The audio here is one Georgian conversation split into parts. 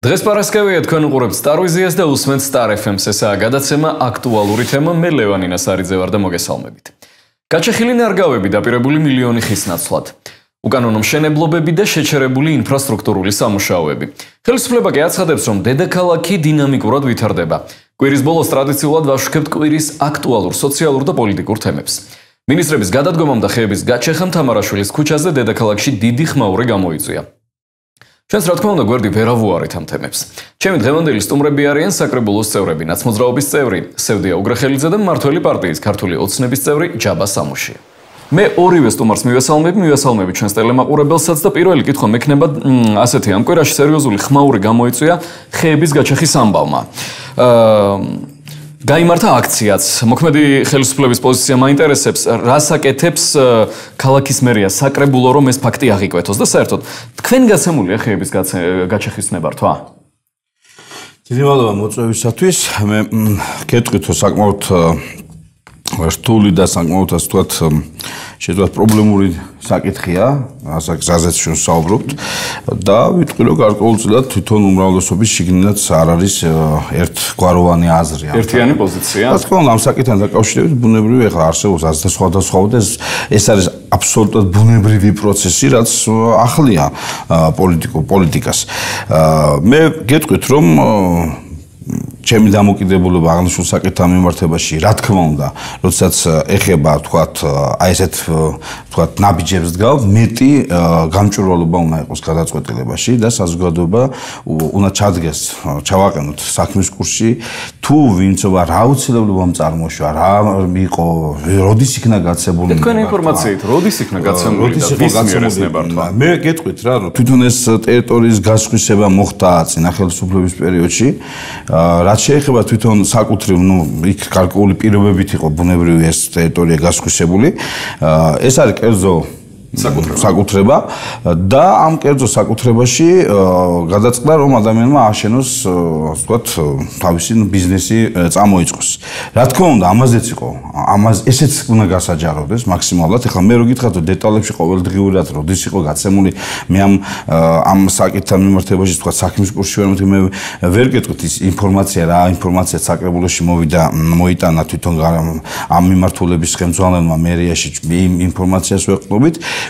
დღეს პარასკევია თქვენ უყურებთ სტარვიზიას და უსმენთ სტარ FM-ს. ესაა გადაცემა აქტუალური თემა. მე ლევანინა სარიძე ვარ და მოგესალმებით. გაჩეხილი ნარგავები დაპირებული მილიონი ხის ნაცვლად. უკანონო მშენებლობები და შეჩერებული ინფრასტრუქტურული სამუშაოები. ხელისუფლება კი აცხადებს, რომ დედაქალაქი დინამიკურად ვითარდება. კვირის ბოლოს ტრადიციულად ვაშუქებთ კვირის აქტუალურ სოციალურ და პოლიტიკურ თემებს. მინისტრების გადადგომამ და ხეების გაჩეხამ თამარაშვილის ქუჩაზე დედაქალაქში დიდი ხმაური გამოიწვია. ჩვენს რა თქმა უნდა გვერდით ვერ ავუარეთ ამ თემებს. ჩემი დღევანდელი სტუმრები არიან საკრებულოს წევრები, ნაცმოძრაობის წევრი სევდია უგრახელიძე და მმართველი პარტიის ქართული ოცნების წევრი ჯაბა სამუშია. მე ორივე სტუმარს მივესალმები ჩვენს ტელემაყურებელსაც და პირველი კითხვა მექნება ასეთი: ამ კვირაში სერიოზული ხმაური გამოიწვია ხეების გაჩეხის ამბავმა. გაიმართა აქციაც. მოქმედი ხელისუფლების პოზიცია მაინტერესებს, რას აკეთებს ქალაქის მერია საკრებულო, რომ ეს ფაქტი აღიკვეთოს და საერთოდ თქვენ გაცემულია ხეების გაჩეხის ნებართვა? დიდი მადლობა მოწვევისათვის. მე გეტყვით, საკმაოდ რთული და საკმაოდ ასე ვთქვათ, შეძლოთ პრობლემური საკითხია, ასაკზაზეც ჩვენ საუბრობთ და ვიტყვი, რომ გარკვეულწილად თვითონ უმრავლესობის შიგნითაც არ არის ერთგვაროვანი აზრი. ერთიანი პოზიცია. რა თქმა უნდა, ამ საკითხთან დაკავშირებით ბუნებრივი ახლა არსებობს ასე სხვადასხვა და ეს არის აბსოლუტურად ბუნებრივი პროცესი, რაც ახლია პოლიტიკას. მე გეტყვით, რომ ჩემი დამოკიდებულება აღნიშნულ საკითხთან მიმართებაში, რა თქმა უნდა, როდესაც ეხება, თქვათ, აი ესეთ, თქვათ, ნაბიჯებს დგავ, მეტი გამჭვირვალობა უნდა იყოს გადაწყვეტილებაში და საზოგადოება უნდა ჩადგეს, ჩავაყენოთ საქმის კურსში, თუ ვინცობა რა აუცილებლობა წარმოშვა, რა იყო, როდის იქნა გაცემული. თქვენ ინფორმაციით, როდის იქნა გაცემული და ვის მიერ ეს ნებართვა? მე გეტყვით რა, რომ თვითონ ეს ტერიტორიის გასხვისება მოხდა წინა ხელისუფლების პერიოდში. რაც შეეხება თვითონ საკუთრივ, იქ გარკვეული პირობებით იყო ბუნებრივი ეს ტერიტორია გასხვისებული. ეს არის კერძო საკუთრება და ამ კერძო საკუთრებაში გადაწყდა, რომ ადამიანმა ააშენოს, ვთქვათ, თავისი ბიზნესი წამოიწყოს. რა თქმა უნდა, ამაზეც იყო, ესეც უნდა გასაჯაროდეს მაქსიმალურად. ეხლა მე რო გითხრათ, რომ დეტალებში ყოველდღიურად როდის იყო გაცემული, მე ამ საკითხთან მიმართებაში, ვთქვათ, საქმის კურსში ვარ, მე ვერ გეტყვით ის ინფორმაცია, რა ინფორმაცია საკრებულოში მოიტანა თვითონ ამ მიმართულების ხელმძღვანელმა მერიაში, იმ ინფორმაციას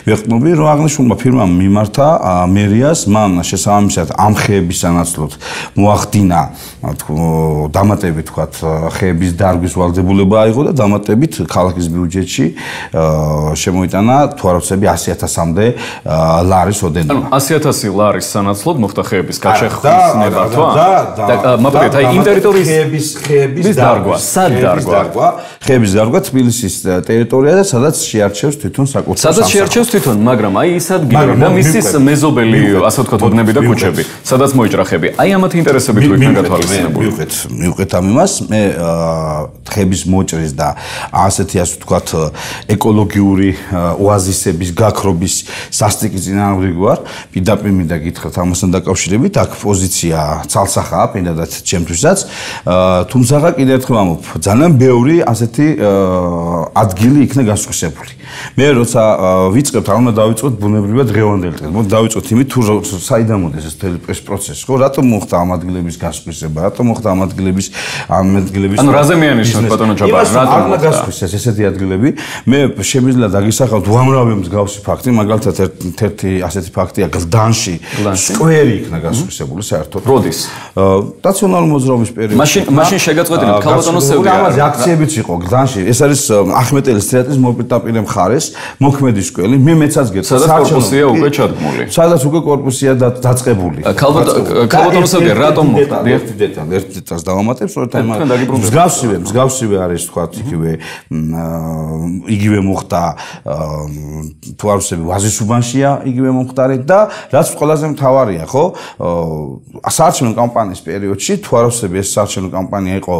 ვეყნობი, რომ აღნიშნულმა ფირმამ მიმართა მერიას, მან შესაბამისად ამ ხეების სანაცვლოდ მოახდინა დამატებით, თქვათ, ხეების დარგვის ვალდებულება აიღო და დამატებით ქალაქის ბიუჯეტში შემოიტანა თუ არ ვიცი 100,000-მდე ლარის ოდენობა. 100,000 ლარის სანაცვლოდ მოხდა ხეების გაჩეხვის ნებართვა? და მაგალითად, აი იმ ტერიტორიის ხეების დარგვა, სად დარგვა? ხეების დარგვა თბილისის ტერიტორია და სადაც შეარჩევს თვითონ საკუთარ სამსახურს. თვითონ, მაგრამ აი ის ადგილი და მისის მეზობელი, ასე ვთქვათ, ოდნები და ქუჩები, სადაც მოიჭრა ხები. აი ამათ ინტერესებით თუ იქნა გათვალისწინებული. მივყვეთ ამ იმას, მე ხების მოჭრის და ასეთი, ასე ვთქვათ, ეკოლოგიური ოაზისების გაქრობის სასტიკი წინააღმდეგ ვარ. პირდაპირ მინდა გითხრათ ამასთან დაკავშირებით, აქ პოზიცია ცალსახაა პირადად ჩემთვისაც. თუმცა კიდევ ერთხელ ვამბობ, ძალიან ბევრი ასეთი ადგილი იქნა გასხვისებული. მე როცა ვიწყებთ, არ უნდა დავიწყოთ ბუნებრივად დღევანდელი დღეს. მოდი დავიწყოთ იმით, თუ საიდან მოდის ეს პროცესი, ხო? რატომ მოხდა ამ ადგილების გასხვისება? რატომ მოხდა ამ ადგილების ანუ რაზე მეანიშნოთ ბატონო ჯაბა? რატომ მოხდა გასხვისეს ესეთი ადგილები? მე შემიძლია დაგისახავთ უამრავი მსგავსი ფაქტი, მაგალითად ერთი ასეთი ფაქტია გლდანში, სკვერი იქნა გასხვისებული საერთოდ. როდის? ნაციონალური მოძრაობის პერიოდში. მაშინ შეგაწყვეტინეთ, ქალბატონო სევდია. ამაზე აქციებიც იყო გლდანში. ეს არის ახმეტელის თეატრის მოპირდაპირე მხარეს, მოქმედი სკველი. მე მეცაც გეტყვი, სადაც კორპუსია უკვე ჩადგმული. სადაც უკვე კორპუსია დაწყებული. ქალბატონო სევდია, რატომ მოხდა? ერთი დეტალს დავამატებ, სწორედ მსგავსივე არის, თქვათ, იგივე მოხდა თუ არ ვიცი, ვაზისუბანშია იგივე მომხდარი და რაც ყველაზე მთავარია, ხო? საარჩევნო კამპანიის პერიოდში, თუ არ ვიცი, ეს საარჩევნო კამპანია იყო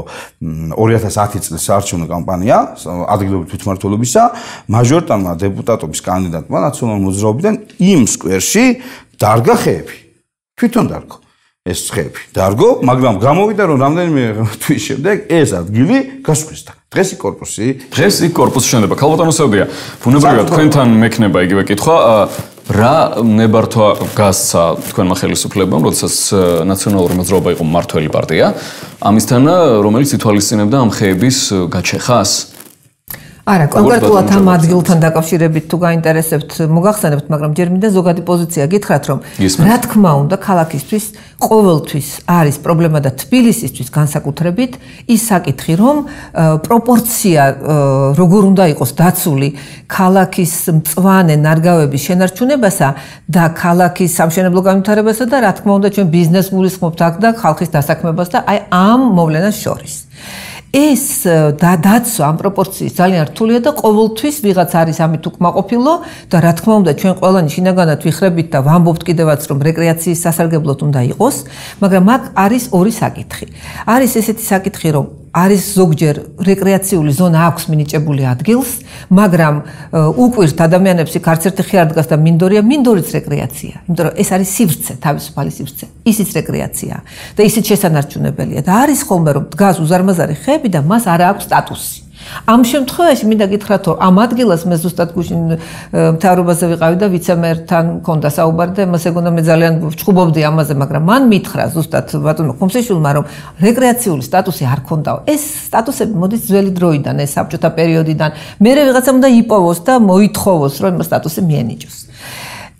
2010 წლის საარჩევნო კამპანია ადგილობრივი თვითმმართველობისა, მაჟორიტარმა დეპუტატობის კანდიდატმა ნაციონალური მოძრაობიდან იმ სკვერში დარგა ხეები. თვითონ დარგო. ეს ხეები დარგო, მაგრამ გამოვიდა, რომ რამდენიმე თვის შემდეგ ეს ადგილი გასხვისდა. დღეს იქ კორპუსი შენდება. ქალბატონო სევდია, ბუნებრივია თქვენთან მექნება იგივე კითხვა. რა ნებართვა გასცა თქვენმა ხელისუფლებამ, როდესაც ნაციონალური მოძრაობა იყო მმართველი პარტია, ამისთან რომელიც ითვალისწინებდა ამ ხეების გაჩეხას? არა, კონკრეტულად ამ ადგილთან დაკავშირებით თუ გაინტერესებთ, მოგახსენებთ, მაგრამ ჯერ მინდა ზოგადი პოზიცია გითხრათ, რომ რა თქმა უნდა, ქალაქისთვის ყოველთვის არის პრობლემა და თბილისისთვის განსაკუთრებით ის საკითხი, რომ პროპორცია როგორ უნდა იყოს დაცული ქალაქის მწვანე ნარგავების შენარჩუნებასა და ქალაქის სამშენებლო განვითარებასა და რა თქმა უნდა ჩვენ ბიზნესს გულისხმობთ აქ და ხალხის დასაქმებას და აი ამ მოვლენას შორის. ეს დაცვა ამ პროპორციის ძალიან რთულია და ყოველთვის ვიღაც არის ამით უკმაყოფილო და რა თქმა უნდა ჩვენ ყველანი შინაგანად ვიხრებით და ვამბობთ კიდევაც რომ რეკრეაციის სასარგებლოდ უნდა იყოს, მაგრამ აქ არის ორი საკითხი. არის ესეთი საკითხი, რომ არის ზოგჯერ რეკრეაციული ზონა აქვს მინიჭებული ადგილს, მაგრამ უკვირთ ადამიანებს იქ არც ერთი ხე არ დგას და მინდორია, მინდორიც რეკრეაცია. იმიტომ რომ ეს არის სივრცე, თავისუფალი სივრცე. ისიც რეკრეაციაა და ისიც შესანარჩუნებელია და არის ხოლმე რომ დგას უზარმაზარი ხეები და მას არ აქვს სტატუსი. ამ შემთხვევაში მინდა გითხრათ, რომ ამ ადგილას მე ზუსტად გუშინ მთავრობაზე ვიყავი და ვიცემერთან მქონდა საუბარი და მას ეგონა მე ძალიან ვჩხუბობდი ამაზე, მაგრამ მან მითხრა ზუსტად ბატონო ხომსეშვილმა, რომ რეკრეაციული სტატუსი არ ქონდაო. ეს სტატუსები მოდის ძველი დროიდან, ეს საბჭოთა პერიოდიდან. მერე ვიღაცამ უნდა იპოვოს და მოითხოვოს, რომ ამ სტატუსი მიენიჭოს.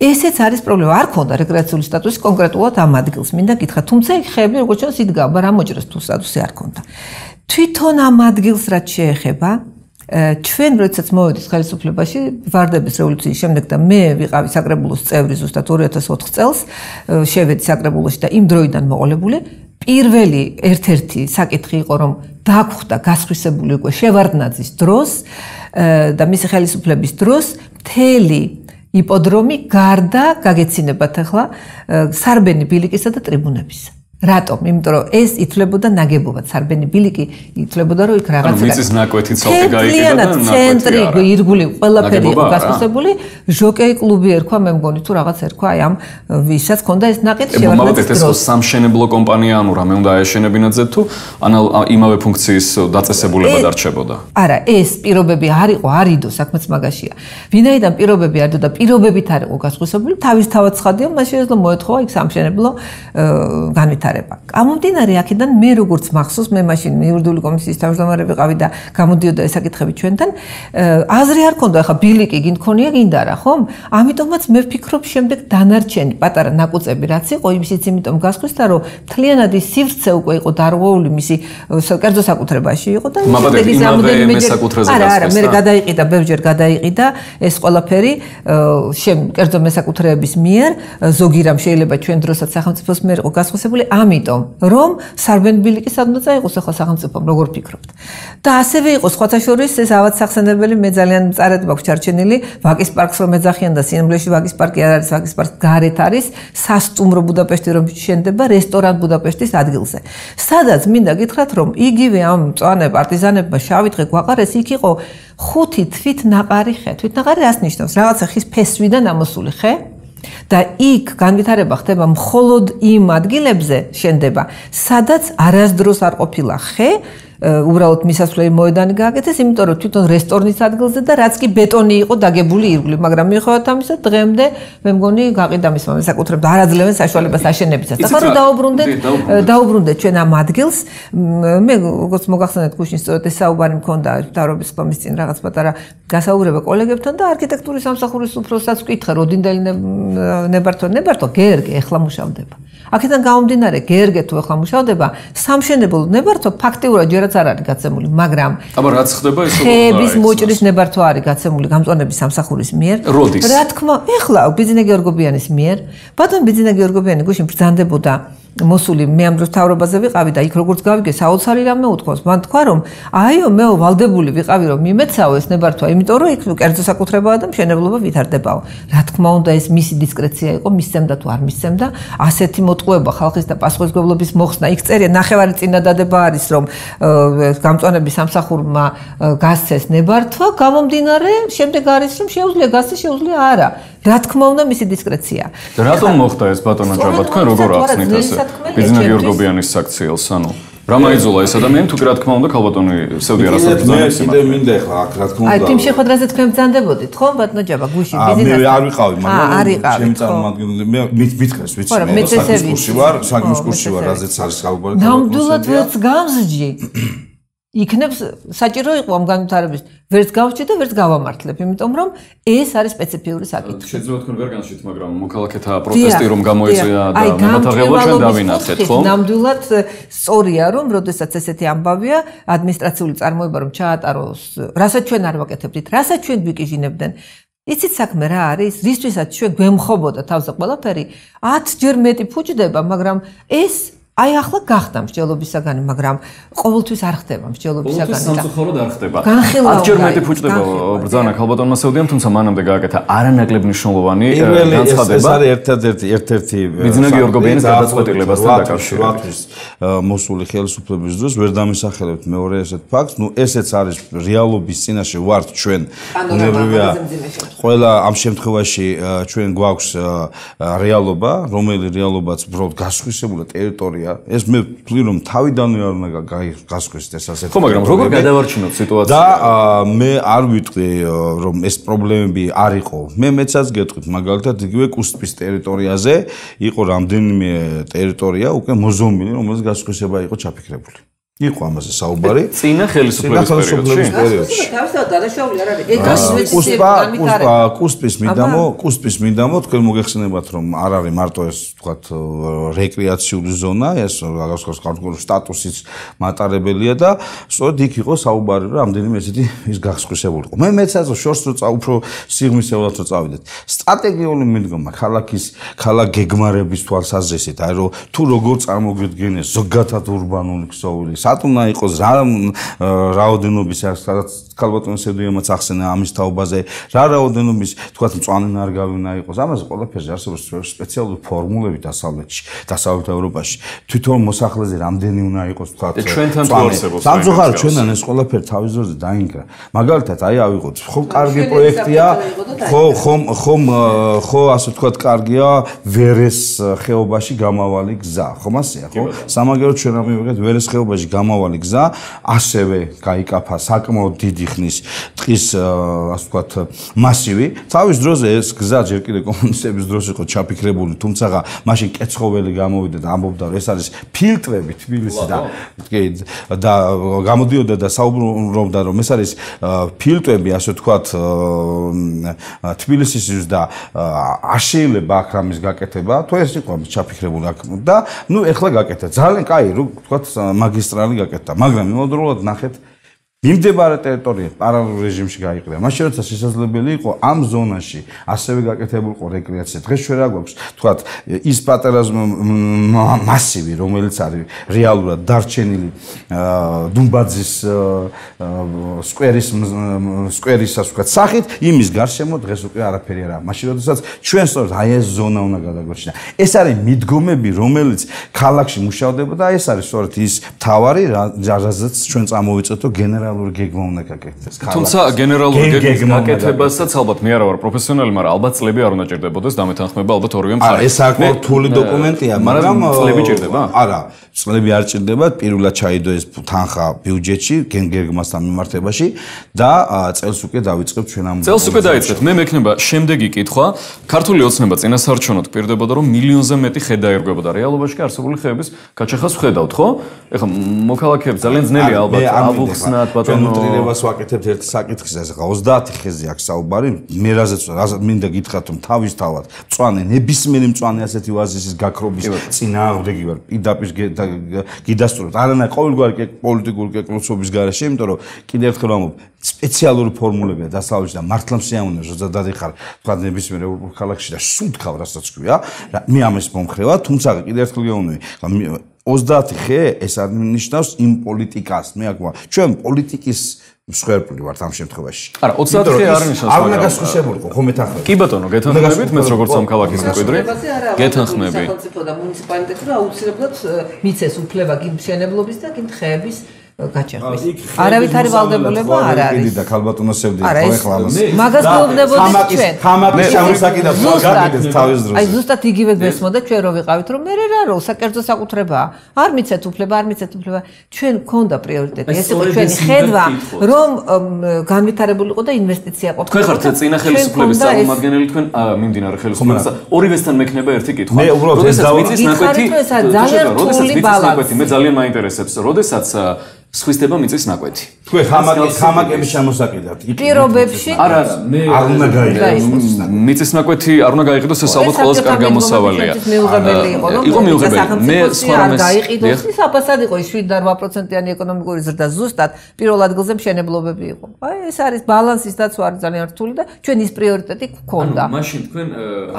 ესეც არის პრობლემა. არ ქონდა რეკრეაციული სტატუსი კონკრეტულად ამ ადგილს. მინდა გითხრათ, თუმცა იქ ხეები როგორც ჩანს იდგა, მაგრამ მოჭრეს თუ სტატუსი არ ქონდა. თვითონ ამ ადგილს რაც შეეხება, ჩვენ როდესაც მოვედით ხელისუფლებაში ვარდების რევოლუციის შემდეგ და მე ვიყავი საკრებულოს წევრი ზუსტად 2004 წელს, შევედი საკრებულოში და იმ დროიდან მოყოლებული, პირველი ერთ-ერთი საკითხი იყო, რომ დაგვხვდა გასხვისებული უკვე შევარდნაძის დროს და მისი ხელისუფლების დროს მთელი იპოდრომი გარდა გაგეცინებათ ახლა სარბენი ბილიკისა და ტრიბუნებისა. რატომ? იმიტომ რომ ეს ითვლებოდა ნაგებობად, სარბენი ბილიკი ითვლებოდა რომ იქ რაღაცა მიწის ნაკვეთი ცალკე გაიყიდა და ცენტრი ირგული ყველაფერი იყო გასხვისებული, ჟოკეი კლუბი ერქვა, მე მგონი თუ რაღაც ერქვა, აი ამ ვისაც ქონდა ეს ნაკეთი შევარდნაძის დროს. ეს ხო სამშენებლო კომპანია, ანუ რამე უნდა აეშენებინათ თუ იმავე ფუნქციის დაწესებულება დარჩებოდა. არა, ეს პირობები არ იყო, არ იდო, საქმეც მაგაშია. ვინაიდან პირობები არ იდო და პირობებით არ იყო გასხვისებული, თავისთავად ცხადია, მას შეეძლო მოეთხოვა იქ სამშენებლო განვითარება. გამომდინარე აქედან მე როგორც მახსოვს, მე მაშინ იურიდიული კომისიის თავმჯდომარე ვიყავი და გამოდიოდა ეს საკითხები ჩვენთან, აზრი არ ქონდა, ახლა ბილიკი გინდქონია, გინდა რა, ხომ? ამიტომაც მე ვფიქრობ შემდეგ დანარჩენი პატარა ნაკუწები რაც იყო, იმისიც იმიტომ გასხვისდა, რომ მთლიანად ის სივრცე უკვე იყო დარღვეული მისი კერძო საკუთრებაში იყო და ის რამდენიმე საკუთრეზე გასხვისდა. არა, მე გადაიყიდა, ბევრჯერ გადაიყიდა ეს ყველაფერი კერძო მესაკუთრეების მიერ, ზოგი რამ შეიძლება ჩვენ დროსაც სახელმწიფოს მიერ იყო გასხვისებული. ამიტომ, რომ სარბენი ბილიკი სად უნდა წაიღოს ახლა სახელმწიფომ, როგორ ფიქრობთ? და ასევე იყო სხვათა შორის ეს ავად სახსენებელი, მე ძალიან მწარედ მაქვს ჩარჩენილი, ვაკის პარკს რომ ეძახიან და სინამდვილეში ვაკის პარკი არ არის, ვაკის პარკს გარეთ არის, სასტუმრო ბუდაპეშტი რომ შენდება, რესტორან ბუდაპეშტის ადგილზე. სადაც მინდა გითხრათ, რომ იგივე ამ მწვანე პარტიზანებმა შავი დღე გვაყარეს, იქ იყო 5 თვითნაყარი ხე. თვითნაყარი რას ნიშნავს? რაღაცა ხის ფესვიდან ამოსული ხე. და იქ განვითარება ხდება მხოლოდ იმ ადგილებზე შენდება, სადაც არასდროს არ ყოფილა ხე, უბრალოდ მისასვლელი მოედანი გააკეთეს, იმიტომ რომ თვითონ რესტორნის ადგილზე და რაც კი ბეტონი იყო დაგებული ირგვლივ, მაგრამ მიუხედავად ამისა, დღემდე მე მგონი გაყიდა მისმა მესაკუთრებდა არაძლევენ საშუალებას აშენებისას. ახლა რომ დაუბრუნდეთ ჩვენ ამ ადგილს, მე როგორც მოგახსენეთ გუშინ სწორედ ეს საუბარი მქონდა მთავრობის კომის წინ რაღაც პატარა გასაუბრება კოლეგებთან და არქიტექტურის სამსახურის უფროსსაც ვკითხე, როდინდელი ნებართვა გერგე ეხლა მუშავდება. აქედან გამომდინარე, გერგე თუ ეხლა მუშავდება, სამშენებლო ნებართვა ფაქტიურად ჯერაც არ არის გაცემული, მაგრამ აბა რაც ხდება ის ხეების მოჭრის ნებართვა არის გაცემული გამწვანების სამსახურის მიერ. როდის? რა თქმა, ეხლა ბიძინა გეორგობიანის მიერ, ბატონ ბიძინა გეორგობიანი გუშინ ბრძანდებოდა მოსული მე ამ დროს თავრობაზე ვიყავი და იქ როგორც გავიგე საოცარი რამე უთქვას. მან თქვა რომ აიო მეო ვალდებული ვიყავი რომ მიმეცაო ეს ნებართვა, იმიტომ რომ იქ კერძო საკუთრებაა და მშენებლობა ვითარდებაო. რა თქმა უნდა ეს მისი დისკრეცია იყო, მისცემდა თუ არ მისცემდა, ასეთი მოტყუება ხალხის და პასუხისმგებლობის მოხსნა. იქ წერია ნახევარი წინადადება არის რომ გამწვანების სამსახურმა გასცეს ნებართვა, გამომდინარე შემდეგ არის რომ შეუძლია გასცეს, შეუძლია არა. რა თქმა უნდა მისი დისკრეცია. და რატომ მოხდა ეს ბატონო ჯაბა თქვენ როგორ ახსნით ასე? ბიძინა გეორგობიანის საქციელს, ანუ რა მაიძულა ეს ადამიანი თუ კი რა თქმა უნდა ქალბატონი სევდი არასდროს ბრძანებს იმას. კიდე მინდა ახლა აქ რა თქმა უნდა. აი, თემ შეხვედრაზე თქვენ ბრძანდებოდით, ხო, ბატონო ჯაბა, გუშინ ბიზნესში. მე არ ვიყავი, მაგრამ ჩემი წარმომადგენელი მე მითხრეს, ვიცი მე საქმის კურსში ვარ, რაზეც არის საუბარი. ნამდვილად ვერც გამსჯი. იქნებ საჭირო იყო ამ განვითარების ვერც გავჭი და ვერც გავამართლებ, იმიტომ რომ ეს არის სპეციფიური საკითხი. შეიძლება თქვენ ვერ განსხვით, მაგრამ მოქალაქეთა პროტესტი რომ გამოიწვია და მემატაღელო ჩვენ დავინახეთ, ხო? ნამდვილად სწორია, რომ როდესაც ესეთი ამბავია, ადმინისტრაციული წარმოება რომ ჩაატაროს, რასაც ჩვენ არ ვაკეთებდით, რასაც ჩვენ გვიკიჟინებდნენ. იცით საქმე რა არის? რისთვისაც ჩვენ გვემხობოდა თავზე ყველაფერი 10 ჯერ მეტი ფუჭდება, მაგრამ ეს აი ახლა გახდა მსჯელობისაგანი, მაგრამ ყოველთვის არ ხდება მსჯელობისაგანი. ყოველთვის სამწუხაროდ არ ხდება. 10 ჯერ მეტი ფუჭდება ბრძანა ქალბატონმა სევდიამ, თუმცა მანამდე გააკეთა არანაკლებ მნიშვნელოვანი განცხადება. ეს არის ერთ-ერთი ბიძინა გიორგობიანის გადაწყვეტილებასთან დაკავშირებით. მოსული ხელისუფლების დროს ვერ დამისახელებთ მეორე ესეთ ფაქტს, ესეც არის რეალობის წინაშე ვართ ჩვენ. უნებრივია ყველა ამ შემთხვევაში ჩვენ გვაქვს რეალობა, რომელი რეალობაც უბრალოდ გასხვისებულა ტერიტორია. ეს მე ვთვლი რომ თავიდანვე არ უნდა გასხვისდეს ეს ასეთი. ხო, მაგრამ როგორ გადავარჩინოთ სიტუაცია? და მე არ ვიტყვი რომ ეს პრობლემები არ იყო. მეცაც გეტყვით, მაგალითად იგივე კუსტპის ტერიტორიაზე იყო რამდენიმე ტერიტორია უკვე მოზომილი, რომელიც გასხვისება იყო ჩაფიქრებული. იყო ამაზე საუბარი. წინა ხელისუფლების პერიოდში. თავისთავად დადაშაული არ არის. კუსტპის მიდამო თქვენ მოგეხსენებათ რომ არ არის მარტო ეს თქვათ რეკრეაციული ზონა, ეს განსაკუთრებული სტატუსის მატარებელია და სწორედ იქ იყო საუბარი რომ რამდენიმე ესეთი ის გასხვისებული იყო. მეცაც შორს რო უფრო სიღრმისეულად რო წავიდეთ. სტრატეგიული მიდგომა ქალაქ გეგმარების თვალსაზრისით, აი რომ თუ როგორ წარმოგვიდგენეს ზოგადად ურბანული ქსოვილი სატუნა იყოს რაოდენობის სადაც ქალბატონი სევდიამაც ახსენა ამის თაობაზე რა რაოდენობის თქვათ მწვანე ნარგავი უნდა იყოს ამაზე ყველაფერზე არსებობს სპეციალური ფორმულები დასავლეთში დასავლეთ ევროპაში თვითონ მოსახლეზე რამდენი უნდა იყოს თქვათ ჩვენთან თუ არსებობს სამწუხაროდ ჩვენთან ეს ყველაფერი თავის დროზე დაინგრა მაგალითად აი ავიღოთ ხო კარგი პროექტია ხო ასე თქვათ კარგია ვერეს ხეობაში გამავალი გზა ხომ ასეა ხო სამაგერო ჩვენ რა მივიღეთ ვერეს ხეობაში გამავალი გზა ასევე გაიკაფა საკმაოდ დიდი ხნის ტყის ასე ვთქვათ მასივი თავის დროზე ეს გზა ჯერ კიდე კომუნისტების დროს იყო ჩაფიქრებული თუმცა მაშინ კეცხოველი გამოვიდა და ამბობდა რომ ეს არის ფილტრები თბილისი და გამოდიოდა და საუბრობდა რომ ეს არის ფილტრები ასე ვთქვათ თბილისის და არ შეიძლება აქ რამის გაკეთება თუ ეს იყო ჩაფიქრებული აქ და ნუ ეხლა გაკეთა ძალიან კაი რო ვთქვათ მაგისტრალი გაკეთდა მაგრამ იმავდროულად ნახეთ მიმდებარე ტერიტორია პარალელურ რეჟიმში გაიყრია. მაშინ როცა შესაძლებელი იყო ამ ზონაში ასევე გაკეთებულიყო რეკრეაცია. დღეს ჩვენ რა გვაქვს? თქვათ ის პატარა მასივი, რომელიც არის რეალურად დარჩენილი დუმბაძის სკვერის ასე ვთქვათ სახით, იმის გარშემო დღეს უკვე არაფერი არა. მაშინ როდესაც ჩვენ სწორედ აი ეს ზონა უნდა გადაგვეჩინა. ეს არის მიდგომები, რომელიც ქალაქში მუშავდება და ეს არის სწორედ ის მთავარი, რაზეც ჩვენ წამოვიწევთ გენერალური გეგმა უნდა გაკეთდეს. თუმცა გენერალური გეგმის გაკეთებასაც ალბათ მე არა ვარ პროფესიონალი, მაგრამ ალბათ წლები არ უნდა ჭირდებოდეს დამეთანხმება ალბათ ორივე მხარეს. ეს საკმაოდ რთული დოკუმენტია, მაგრამ წლები ჭირდება? არა, წლები არ ჭირდება, პირველად ჩაიდო ეს თანხა ბიუჯეტში, გეგმასთან მიმართებაში და წელს უკვე დავიწყებ ჩვენ ამ წელს უკვე დაიწყეთ. მე მექნება შემდეგი კითხვა. ქართული ოცნება წინასაარჩევნოდ პირდებოდა, რომ მილიონზე მეტი ხე დაერგვებოდა. რეალობაში კი არსებული ხეების გაჩეხას ვხედავთ, ხო? ეხლა მოქალაქეებს ძალიან ძნელია ალბათ ავუხსნათ ჩვენ უტრირებას ვაკეთებთ ერთ საკითხზე, ახლა 30 ხეზე აქვს საუბარი, მე რაზეც მინდა გითხრათ, რომ თავისთავად მწვანე, ნებისმიერი მწვანე ასეთი ვაზისის გაქრობის წინააღმდეგი ვარ, პირდაპირ გიდასტურებთ. არანაირი ყოველგვარი პოლიტიკური კეკლოსობის გარეშე, იმიტომ რომ კიდევ ერთხელ ვამბობ, სპეციალური ფორმულებია დასავლეთში და მართლა მსიამოვნებია, როცა დადიხარ, თქვა ნებისმიერ ქალაქში და სუნთქავ, რასაც ქვია, მე ამის მომხრევა, თუმცა კიდევ ერთხელ გეუბნები, 30 ხე ეს ნიშნავს იმ პოლიტიკას, მე აკვა, ჩვენ პოლიტიკის მსხვერპლი ვართ ამ შემთხვევაში. არა, 30 ხე არ ნიშნავს, არ უნდა გასხვისებულიყო, ხო მეთანხმებით. კი ბატონო, გეთანხმებით, მეც როგორც სამქალაქის მკვიდრი, გეთანხმები. სახელმწიფო და მუნიციპალიტეტი რა აუცილებლად მიცეს უფლება კი მშენებლობის და კი ხეების გაჩერხვის. არავით არის ვალდებულება არ არის. და ქალბატონოსებდი ხო ეხლა ამას. მაგას გვეუბნებოდი ჩვენ. ხამაკის ჩამოსაკიდავს გაგიდეს თავის დროზე. აი ზუსტად იგივე გესმოდა ჩვენ რო ვიყავით რომ მე რა საკერძო საკუთრებაა. არ მიცეთ უფლება, არ მიცეთ უფლება. ჩვენ გქონდა პრიორიტეტი. ეს იყო ჩვენი ხედვა რომ განვითარებულიყო და ინვესტიცია ყოფილიყო. თქვენ ხართ წინა ხელისუფლების წარმომადგენელი თქვენ მიმდინარე ხელისუფლებას ორივესთან მექნება ერთი კითხვა. მე უბრალოდ ეს მიწის ნაკვეთი ძალიან რთული ბალანსი. მე ძალიან მაინტერესებს, როდესაც სხვისდება მიწის ნაკვეთი. თქვენ ხამაკების ჩამოსაკიდავთ. პირობებში არა, მე არ უნდა გაიყიდოს. მიწის ნაკვეთი არ უნდა გაიყიდოს, ეს ალბათ ყველაზე კარგი გამოსავალია. იყო მიუღებელი. მე სხვა რამეს გაიყიდოს, ის აბასად იყო 7-8%-იანი ეკონომიკური ზრდა ზუსტად პირველ ადგილზე მშენებლობები იყო. აი ეს არის ბალანსის დაცვა არის ძალიან რთული და ჩვენ ის პრიორიტეტი გქონდა. მაშინ თქვენ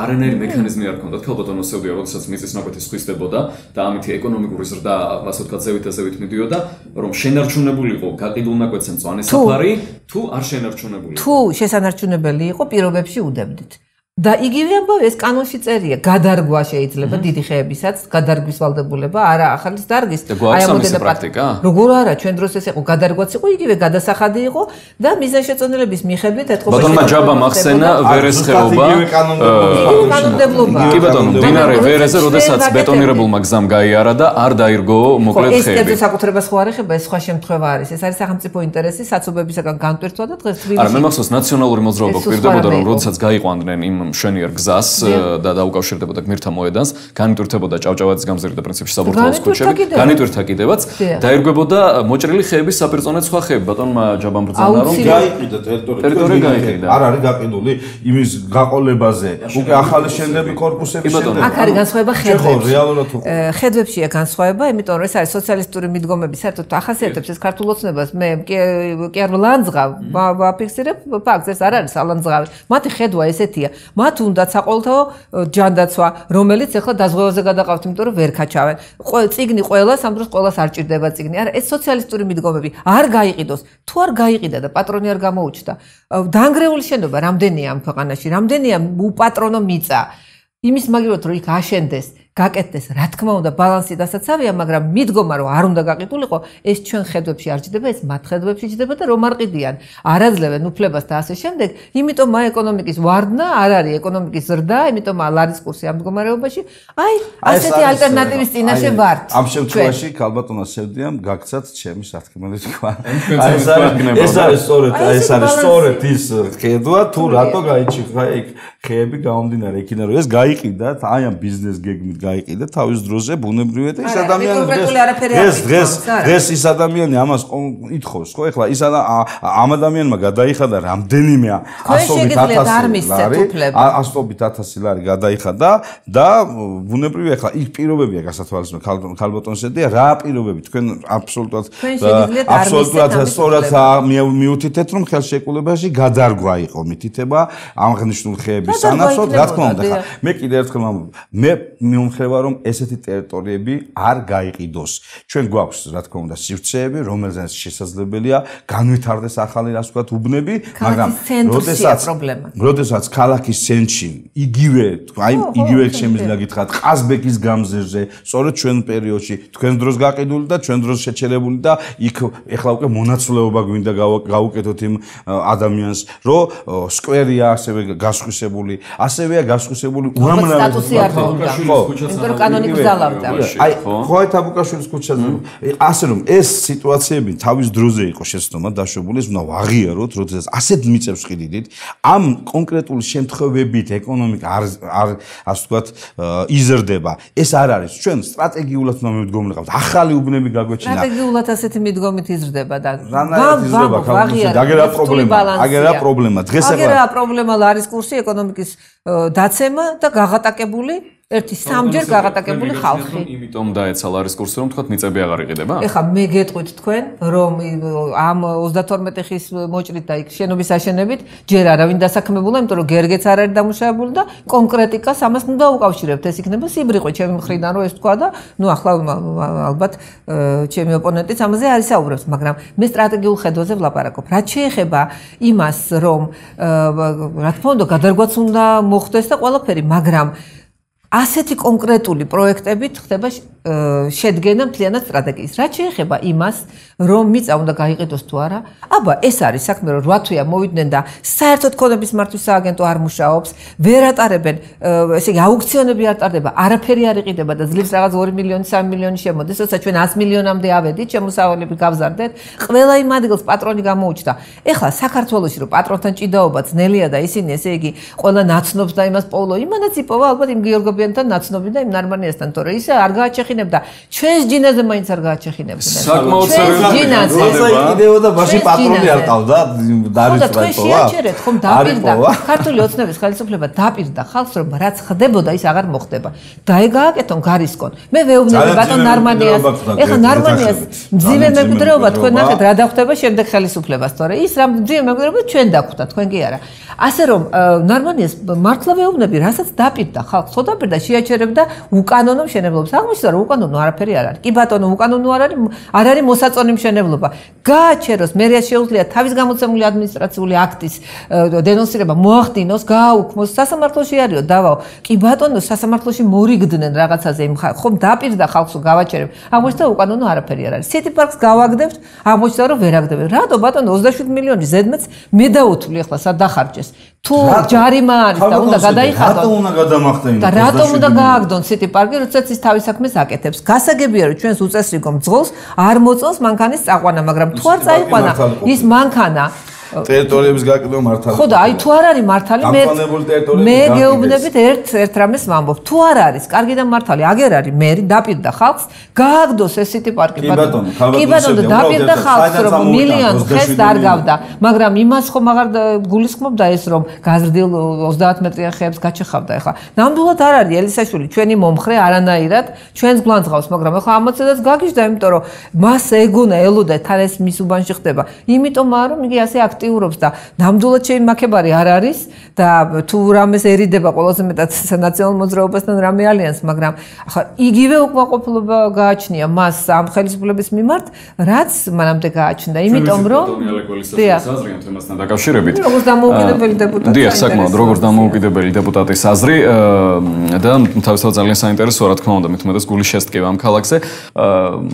არანაირი მექანიზმი არ გქონდათ ქალბატონოსებია, როდესაც მიწის ნაკვეთი სხვისდებოდა და ამით ეკონომიკური ზრდა ასე ვთქვათ ზევით მიდიოდა, რომ შენარჩუნებული იყო გაყიდულ ნაკვეთზე მწვანე საფარი, თუ არ შენარჩუნებული. თუ შესანარჩუნებელი იყო, პირობებში უდებდით. და იგივე ამბავი ეს კანონში წერია, გადარგვა შეიძლება დიდი ხეებისაც, გადარგვის ვალდებულება, არა ახალის დარგის. აი ამოდენა პრაქტიკა? როგორ არა, ჩვენ დროს ეს იყო, გადარგვაც იყო, იგივე გადასახადი იყო და მიზანშეწონილების მიხედვით ეთყობა ბატონმა ჯაბა მახსენა ვერეს ხეობა. კანონმდებლობა. კი ბატონო, მდინარე ვერეზე, როდესაც ბეტონირებულმა გზამ გაიარა და არ დაირგო მოკლედ ხეები. ეს კერძო საკუთრებას ხო არ ეხება, ეს სხვა შემთხვევა არის. ეს არის სახელმწიფო ინტერესი, საცობებისაგან განტვირთვა და დღეს თბილისში. არა, მე მახსოვს ნაციონალური მოძრაობა გვირდებოდა, რომ როდესაც გაიყვანდნენ იმ მშვენიერ გზას და დაუკავშირდებოდა გმირთა მოედანს, განიტვირთებოდა ჭავჭავაძის გამზირი და პრინციპში საბურთალოს ქუჩები, განიტვირთა კიდევაც, დაირგვებოდა მოჭრილი ხეების საპირწონეთ სხვა ხეები. ბატონმა ჯაბამ ბრძანა რომ გაიყიდა ტერიტორია გაიყიდა. არ არის გაყიდული იმის გაყოლებაზე. უკვე ახალი შენდები კორპუსების შენდება. აქ არის განსხვავება ხედვებში. ხედვებშია განსხვავება, იმიტომ რომ ეს არის სოციალისტური მიდგომები, საერთოდ ახასიათებს ეს ქართულ ოცნებას. მე კი არ ვლანძღავ, ვაფიქსირებ ფაქტს, ეს არ არის ალანძღავი. მათი ხედვა ესეთია. მათ უნდათ საყოველთაო ჯანდაცვა, რომელიც ახლა დაზღვევაზე გადაყავთ, იმიტომ რომ ვერ ქაჩავენ. წიგნი ყველას, ამ დროს ყველას არ ჭირდება წიგნი. არა, ეს სოციალისტური მიდგომები არ გაიყიდოს. თუ არ გაიყიდა და პატრონი არ გამოუჩნდა, დაანგრეული შენობა რამდენია ამ ქვეყანაში, რამდენია უპატრონო მიწა. იმის მაგალითად რომ იქ აშენდეს, გაკეთდეს, რა თქმა უნდა, ბალანსი დასაცავია, მაგრამ მიდგომა რომ არ უნდა გაყიდულიყო, ეს ჩვენ ხედვებში არ ჭდება, ეს მათ ხედვებში ჭდება და რომ არ ყიდიან. არაძლევენ უფლებას და ასე შემდეგ, იმიტომ მა ეკონომიკის ვარდნა არ არის ეკონომიკის ზრდა, იმიტომ არ არის კურსი ამ მდგომარეობაში. აი, ასეთი ალტერნატივის წინაშე ვართ. ამ შემთხვევაში ქალბატონო სევდიამ გაგცათ ჩემი სათქმელი თქვა. ეს არის სწორედ ის ხედვა, თუ რატო გაიჩიხა იქ ხეები გამომდინარე იქიდან რომ ეს გაიყიდათ, აი ამ ბიზნეს გეგმით გაიყიდა თავის დროზე ბუნებრივია და ის ადამიანი დღეს ის ადამიანი ამას ითხოვს ხო ეხლა ის ამ ადამიანმა გადაიხადა რამდენიმე 100,000 ლარი გადაიხადა და ბუნებრივია ეხლა იქ პირობებია გასათვალისწინო ქალბატონსედია რა პირობები თქვენ აბსოლუტურად სწორად მიუთითეთ რომ ხელშეკრულებაში გადარგვა იყო მითითება აღნიშნულ ხეების სანაცვლოდ რა თქმა უნდა ხა მე კიდე ერთხელ მე მიუმხრება რომ ესეთი ტერიტორიები არ გაიყიდოს. ჩვენ გვაქვს რა თქმა უნდა სივრცეები, რომელზეც შესაძლებელია განვითარდეს ახალი ასე ვთქვათ უბნები, მაგრამ როდესაც ქალაქის ცენტრში იგივე შემიძლია გითხრათ ყაზბეგის გამზირზე, სწორედ ჩვენ პერიოდში თქვენ დროს გაყიდული და ჩვენ დროს შეჩერებული და იქ ეხლა უკვე მონაცვლეობა გვინდა გავუკეთოთ იმ ადამიანს, რომ სკვერია ასევე გასხვისებული, ასევეა გასხვისებული უამრავი იმიტომ რომ კანონი გზალავდა. აი, ხოეთ აბუკაშვილის ქუჩაზე. ასე რომ ეს სიტუაციები თავის დროზე იყო შეცდომა დაშვებული, ეს უნდა ვაღიაროთ, როდესაც ასეთ მიწებს ყიდით, ამ კონკრეტული შემთხვევებით ეკონომიკა არ ასე ვთქვათ იზრდება. ეს არ არის ჩვენ სტრატეგიულად უნდა მივდგომილიყავთ. ახალი უბნები გაგვეჩინა. სტრატეგიულად ასეთი მიდგომით იზრდება და აგერა პრობლემა. დღეს აგერა პრობლემა არის კურსი ეკონომიკის დაცემა და გაღატაკებული ერთი სამჯერ გაღატაკებული ხალხი. იმიტომ დაეცალა არის კურსი რომ თქვათ მიწები აღარ იყიდება? ეხლა მე გეტყვით თქვენ რომ ამ 32 ხის მოჭრით და იქ შენობის აშენებით ჯერ არავინ დასაქმებულა, იმიტომ რომ გერგეც არ არის დამუშავებული და კონკრეტიკას ამას უნდა უკავშირებთ. ეს იქნება სიბრიყვე ჩემი მხრიდან რომ ეს თქვა და ნუ ახლა ალბათ ჩემი ოპონენტიც ამაზე არ ისაუბრებს, მაგრამ მე სტრატეგიულ ხედვაზე ვლაპარაკობ. რაც შეეხება იმას რომ რა თქმა უნდა გადარგვაც უნდა მოხდეს და ყველაფერი, მაგრამ ასეთი კონკრეტული პროექტებით ხდება შედგენა მთლიანად სტრატეგიის. რაც შეეხება იმას, რომ მიწა უნდა გაიყიდოს თუ არა, აბა ეს არის საქმე, რომ 8 თვეა მოვიდნენ და საერთოდ ქონების მართვის სააგენტო არ მუშაობს, ვერ ატარებენ, ესე იგი აუქციონები არ ტარდება, არაფერი არ იყიდება და ძლივს რაღაც 2 მილიონი, 3 მილიონი შემოდის, როცა ჩვენ 100 მილიონამდე ავედით, შემოსავალები გავზარდეთ, ყველა იმ ადგილს პატრონი გამოუჩნდა. ეხლა საქართველოში რომ პატრონთან ჭიდაობა ძნელია და ისინი ესე იგი ყველა ნაცნობს და იმას პოულო, იმანაც იპოვა ალბათ იმ გიორგობიანთან ნაცნობი და იმ ნარმანიასთან, თორე ისე არ გააჩეხინებდა. ჩვენს ჯინაზე მაინც არ გააჩეხინებდნენ. საკმაოდ ჯინაზე. როცა იყიდებოდა მაშინ პატრონი არ ყავდა, დაარიცხა თქვენ შეაჩერეთ, ხომ დაპირდა ქართული ოცნების ხელისუფლება დაპირდა ხალხს, რომ რაც ხდებოდა ის აღარ მოხდება. და ეგ გააკეთონ გარისკონ. მე ვეუბნები ბატონ ნარმანიას. ეხლა ნარმანიას მძიმე მემკვიდრეობა თქვენ ნახეთ რა დახვდება შემდეგ ხელისუფლებას, თორე ის რა მძიმე მემკვიდრეობა ჩვენ დახვდა, თქვენ კი არა. ასე რომ ნარმანიას მართლა ვეუბნები, რასაც დაპირდა ხალხს, ხო დაპირდა შეაჩერებდა უკანონო მშენებლობას. აღმოჩნდა რომ უკანონო არაფერი არ არის. კი ბატონო, უკანონო არ არის მოსაწონი მშენებლობა. გააჩეროს, მერია შეუძლია თავის გამოცემული ადმინისტრაციული აქტის დენონსირება მოახდინოს, გააუქმოს, სასამართლოში არისო დავაო. კი ბატონო, სასამართლოში მორიგდნენ რაღაცაზე იმ ხომ დაპირდა ხალხს გავაჩერებ. აღმოჩნდა უკანონო არაფერი არ არის. City Park-ს გავაგდებთ, აღმოჩნდა რომ ვერ აგდებენ. რატო ბატონო 27 მილიონი ზედმეტს მე დავუთვლი ახლა სად დახარჯეს. თუ ჯარიმა არის და უნდა გადაიხადოს. რატო უნდა გადამახდენოს? და რატომ უნდა გააგდონ City Park-ი, როდესაც ის თავის საქმეს აკეთებს? გასაგებია რომ ჩვენს უწესრიგო მძღოლს არ მოწონს მანქანის წაყვანა, მაგრამ თუ არ წაიყვანა ის მანქანა ტერიტორიების გაკეთება მართალი. ხო და აი თუ არ არის მართალი მე გეუბნებით ერთ რამეს ვამბობ. თუ არ არის კარგი და მართალი, აგერ არის მერი დაპირდა ხალხს, გააგდოს ეს City Park-ი ბატონო. კი ბატონო, დაპირდა ხალხს რომ მილიონ ხეს დარგავდა, მაგრამ იმას ხომ აღარ გულისხმობდა ეს რომ გაზრდილ 30 მეტრიან ხეებს გაჩეხავდა ეხლა. ნამდვილად არ არის ელისაშვილი ჩვენი მომხრე არანაირად ჩვენს გლანძღავს, მაგრამ ეხლა ამაცედაც გაგიჟდა, იმიტომ რომ მას ეგონა ელოდა თან ეს მის უბანში ხდება. იმიტომაა რომ იგი ასე აქტიურობს და ნამდვილად შეიმაქებარი არ არის და თუ რამეს ერიდება ყველაზე მეტად ნაციონალურ მოძრაობასთან რამე ალიანს, მაგრამ ახლა იგივე უკმაყოფილება გააჩნია მას ამ ხელისუფლების მიმართ, რაც მანამდე გააჩნდა, იმიტომ რომ აზრი ამ თემასთან დაკავშირებით. როგორც დამოუკიდებელი დეპუტატი. დიახ, საკმაოდ, როგორც დამოუკიდებელი დეპუტატის აზრი და თავისთავად ძალიან საინტერესოა, რა თქმა უნდა, მით უმეტეს გული შესტკივა ამ ქალაქზე.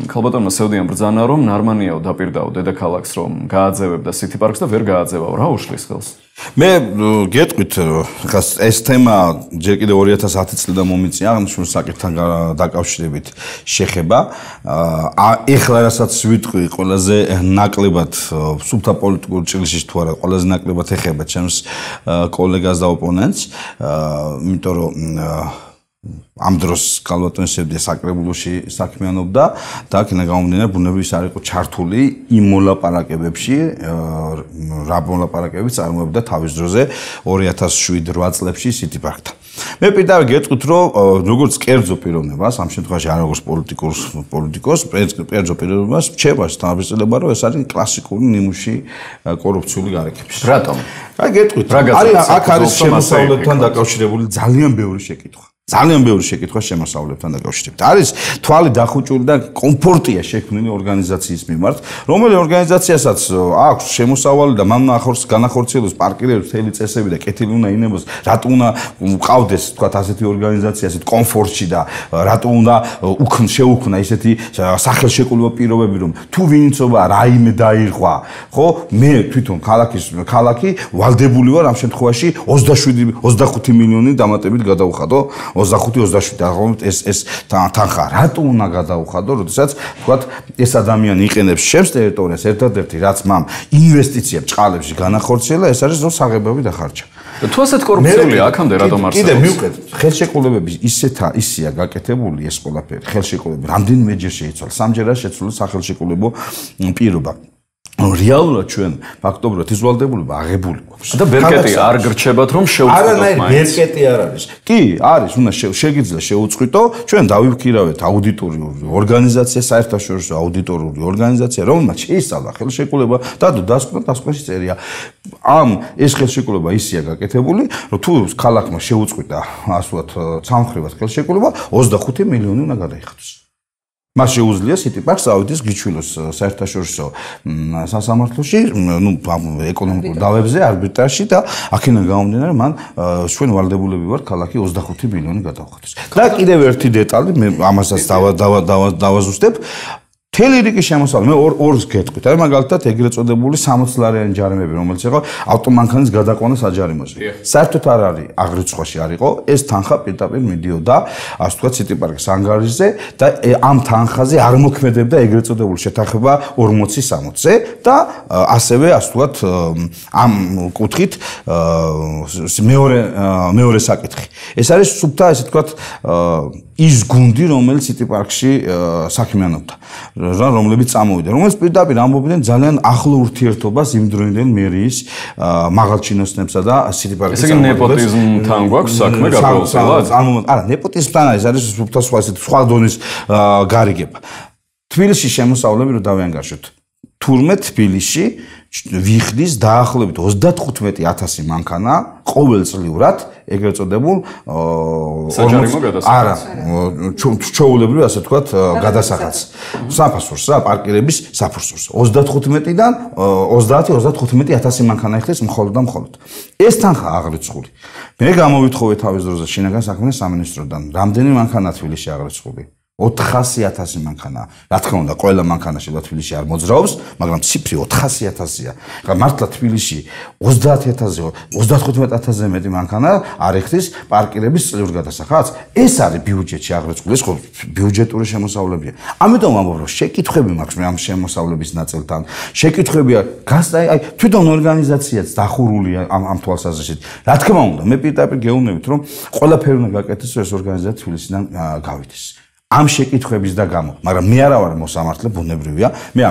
ქალბატონმა სევდიან ბრძანა, რომ ნარმანიაო დაპირდაო დედაქალაქს, რომ გააძევებდა City Park-ს და ვერ გააძევაო, რა უშლის ხელს? მე გეტყვით, ხა ეს თემა ჯერ კიდევ 2010 წლიდან მომიწია აღნიშნულ საკითხთან დაკავშირებით შეხება. ეხლა რასაც ვიტყვი, ყველაზე ნაკლებად სუფთა პოლიტიკურ ჭრილში თუ არა, ყველაზე ნაკლებად ეხება ჩემს კოლეგას და ოპონენტს, იმიტომ რომ ამ დროს ქალბატონი სევდია საკრებულოში საქმიანობდა და აქედან გამომდინარე ბუნებრივი ის არ იყო ჩართული იმ მოლაპარაკებებში, რა მოლაპარაკებები წარმოებდა თავის დროზე 2007-8 წლებში City Park-თან. მე პირდაპირ გეტყვით, რომ როგორც კერძო პიროვნებას, ამ შემთხვევაში არ როგორც პოლიტიკოს, კერძო პიროვნებას რჩება თავისწლება, რომ ეს არის კლასიკური ნიმუში კორუფციული გარეკებში. რატომ? აი გეტყვით, აქ არის შემოსავლებთან დაკავშირებული ძალიან ბევრი შეკითხვა. ძალიან ბევრი შეკითხვა შემოსავლებთან დაკავშირებით. არის თვალი დახუჭული და კომფორტია შექმნილი ორგანიზაციის მიმართ, რომელი ორგანიზაციასაც აქვს შემოსავალი და მან განახორციელოს პარკირების მთელი წესები და კეთილი უნდა ინებოს, რატო უნდა ყავდეს, თქვათ, ასეთი ორგანიზაცია ასეთ კომფორტში და რატო უნდა შეუქმნა ისეთი სახელშეკრულებო პირობები, რომ თუ ვინცობა რაიმე დაირღვა, ხო? მე თვითონ ქალაქი ვალდებული ვარ ამ შემთხვევაში 25 მილიონი დამატებით გადავუხადო 25-27 აღარ ეს თანხა რატო უნდა გადაუხადო, როდესაც თქვათ ეს ადამიანი იყენებს ჩემს ტერიტორიას ერთადერთი რაც მამ ინვესტიცია ბჭყალებში განახორციელა, ეს არის რომ საღებავი დახარჯა. თუ ასეთ კორუფციული აქამდე რატომ არსებობს? კიდე მივყვეთ, ხელშეკრულებები ისია გაკეთებული ეს ყველაფერი, ხელშეკრულებები რამდენიმეჯერ შეიცვალა, სამჯერაა შეცვლილი სახელშეკრულებო პირობა. რეალურად ჩვენ ფაქტობრივად ის ვალდებულება აღებული გვაქვს. და ბერკეტი არ გრჩებათ რომ შეუწყდოთ მაინც. ბერკეტი არ არის. კი, არის, უნდა შეგიძლია შეუწყიტო, ჩვენ დავივქირავეთ აუდიტორიული ორგანიზაცია, საერთაშორისო აუდიტორიული ორგანიზაცია, რომელმაც შეისწავლა ხელშეკრულება და დასკვნაში წერია. ეს ხელშეკრულება ისია გაკეთებული, რომ თუ ქალაქმა შეუწყიტა, ასე ვთქვათ, სამხრივად ხელშეკრულება 25 მილიონი უნდა გადაიხადოს. მას შეუძლია City Park ავიდეს გიჩვილოს საერთაშორისო სასამართლოში, ეკონომიკურ დავებზე, არბიტრაჟში და აქედან გამომდინარე მან ჩვენ ვალდებულები ვართ ქალაქი 25 მილიონი გადავხადოს. და კიდევ ერთი დეტალი, მე ამასაც დავაზუსტებ. მთელი რიგი შემოსავალი, მე ორს გეტყვით, არის მაგალითად ეგრეთ წოდებული 60-ლარიანი ჯარიმები, რომელიც იყო ავტომანქანის გადაყვანა საჯარიმოზე. საერთოდ არ არის აღრიცხვაში არ იყო, ეს თანხა პირდაპირ მიდიოდა, ასე ვთქვათ, City Park-ის ანგარიშზე და ამ თანხაზე არ მოქმედებდა ეგრეთ წოდებული შეთანხმება 40-60-ზე და ასევე, ასე ვთქვათ, ამ კუთხით მეორე საკითხი. ეს არის სუფთა, ესე ვთქვათ, ის გუნდი, რომელიც City Park-ში საქმიანობდა. რომლებიც წამოვიდა, რომელიც პირდაპირ ამბობდნენ ძალიან ახლო ურთიერთობას იმდროინდელი მერიის მაღალჩინოსნებსა და City Park-ის. ესე იგი ნეპოტიზმთან გვაქვს საქმე გარკვეულწილად? არა, ნეპოტიზმთან არის სუფთა სხვა დონის გარიგება. თბილისში შემოსავლები რო დავიანგარშოთ. თურმე თბილისში ვიხდის დაახლოებით 35,000 მანქანა ყოველწლიურად ეგრეთ წოდებულ ჩაულებრივ ასე ვთქვათ გადასახადს საფასურს რა პარკირების საფასურს 35-დან 30-35,000 მანქანა იხდის მხოლოდ და მხოლოდ ეს თანხა აღრიცხული მე გამოვითხოვე თავის დროზე შინაგან საქმეთა სამინისტროდან რამდენი მანქანა თბილისში აღრიცხული 400,000 მანქანა. რა თქმა უნდა, ყველა მანქანა შეიძლება თბილისში არ მოძრაობს, მაგრამ ციფრი 400,000-ია. მართლა თბილისში 30,000-ზე, 35,000-ზე მეტი მანქანა არ იხდის პარკირების წლიურ გადასახადს. ეს არის ბიუჯეტში აღრიცხული, ეს ხო ბიუჯეტური შემოსავლებია. ამიტომ ამბობ, რომ შეკითხვები მაქვს მე ამ შემოსავლების ნაწილთან. შეკითხვებია, აი თვითონ ორგანიზაციაც დახურულია ამ თვალსაზრისით. რა თქმა უნდა, მე პირდაპირ გეუბნებით, რომ ყველაფერი უნდა გაკეთდეს, რომ ეს ორგანიზაცია თბილისიდან გავიდეს. ამ შეკითხვების და გამო, მაგრამ მე არა ვარ მოსამართლე, ბუნებრივია. მე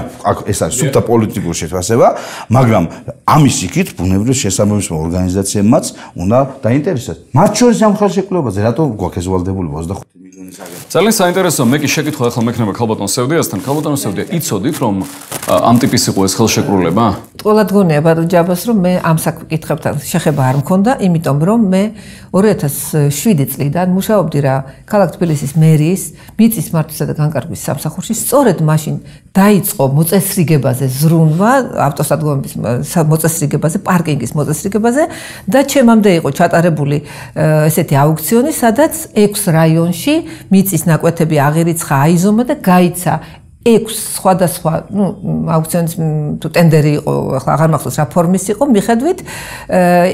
ეს არის სუფთა პოლიტიკური შეფასება, მაგრამ ამის იქით ბუნებრივ შესაბამისმა ორგანიზაციებმაც უნდა დაინტერესდეს. მათ შორის ამ ხელშეკრულებაზე, რატო გვაქვს ეს ვალდებული 25 მილიონი საგანი. ძალიან საინტერესო, მე კი შეკითხვა ახლა მექნება ქალბატონ სევდიასთან. ქალბატონ სევდია, იცოდით რომ ამ ტიპის იყო ეს ხელშეკრულება? ყველად გონია ბატონ ჯაბას რომ მე ამ საკითხებთან შეხება არ მქონდა, იმიტომ რომ მე 2007 წლიდან მუშაობდი რა ქალაქ თბილისის მერიის მიწის მართვისა და განკარგვის სამსახურში, სწორედ მაშინ დაიწყო მოწესრიგებაზე ზრუნვა, ავტოსადგომების მოწესრიგებაზე, პარკინგის მოწესრიგებაზე და ჩემამდე იყო ჩატარებული ესეთი აუქციონი, სადაც 6 რაიონში მიწის ნაკვეთები აღირიცხა, აიზომა და გაიცა 6 სხვადასხვა, აუქციონის თუ ტენდერი იყო, ახლა აღარ მახსოვს რა ფორმის იყო, მიხედვით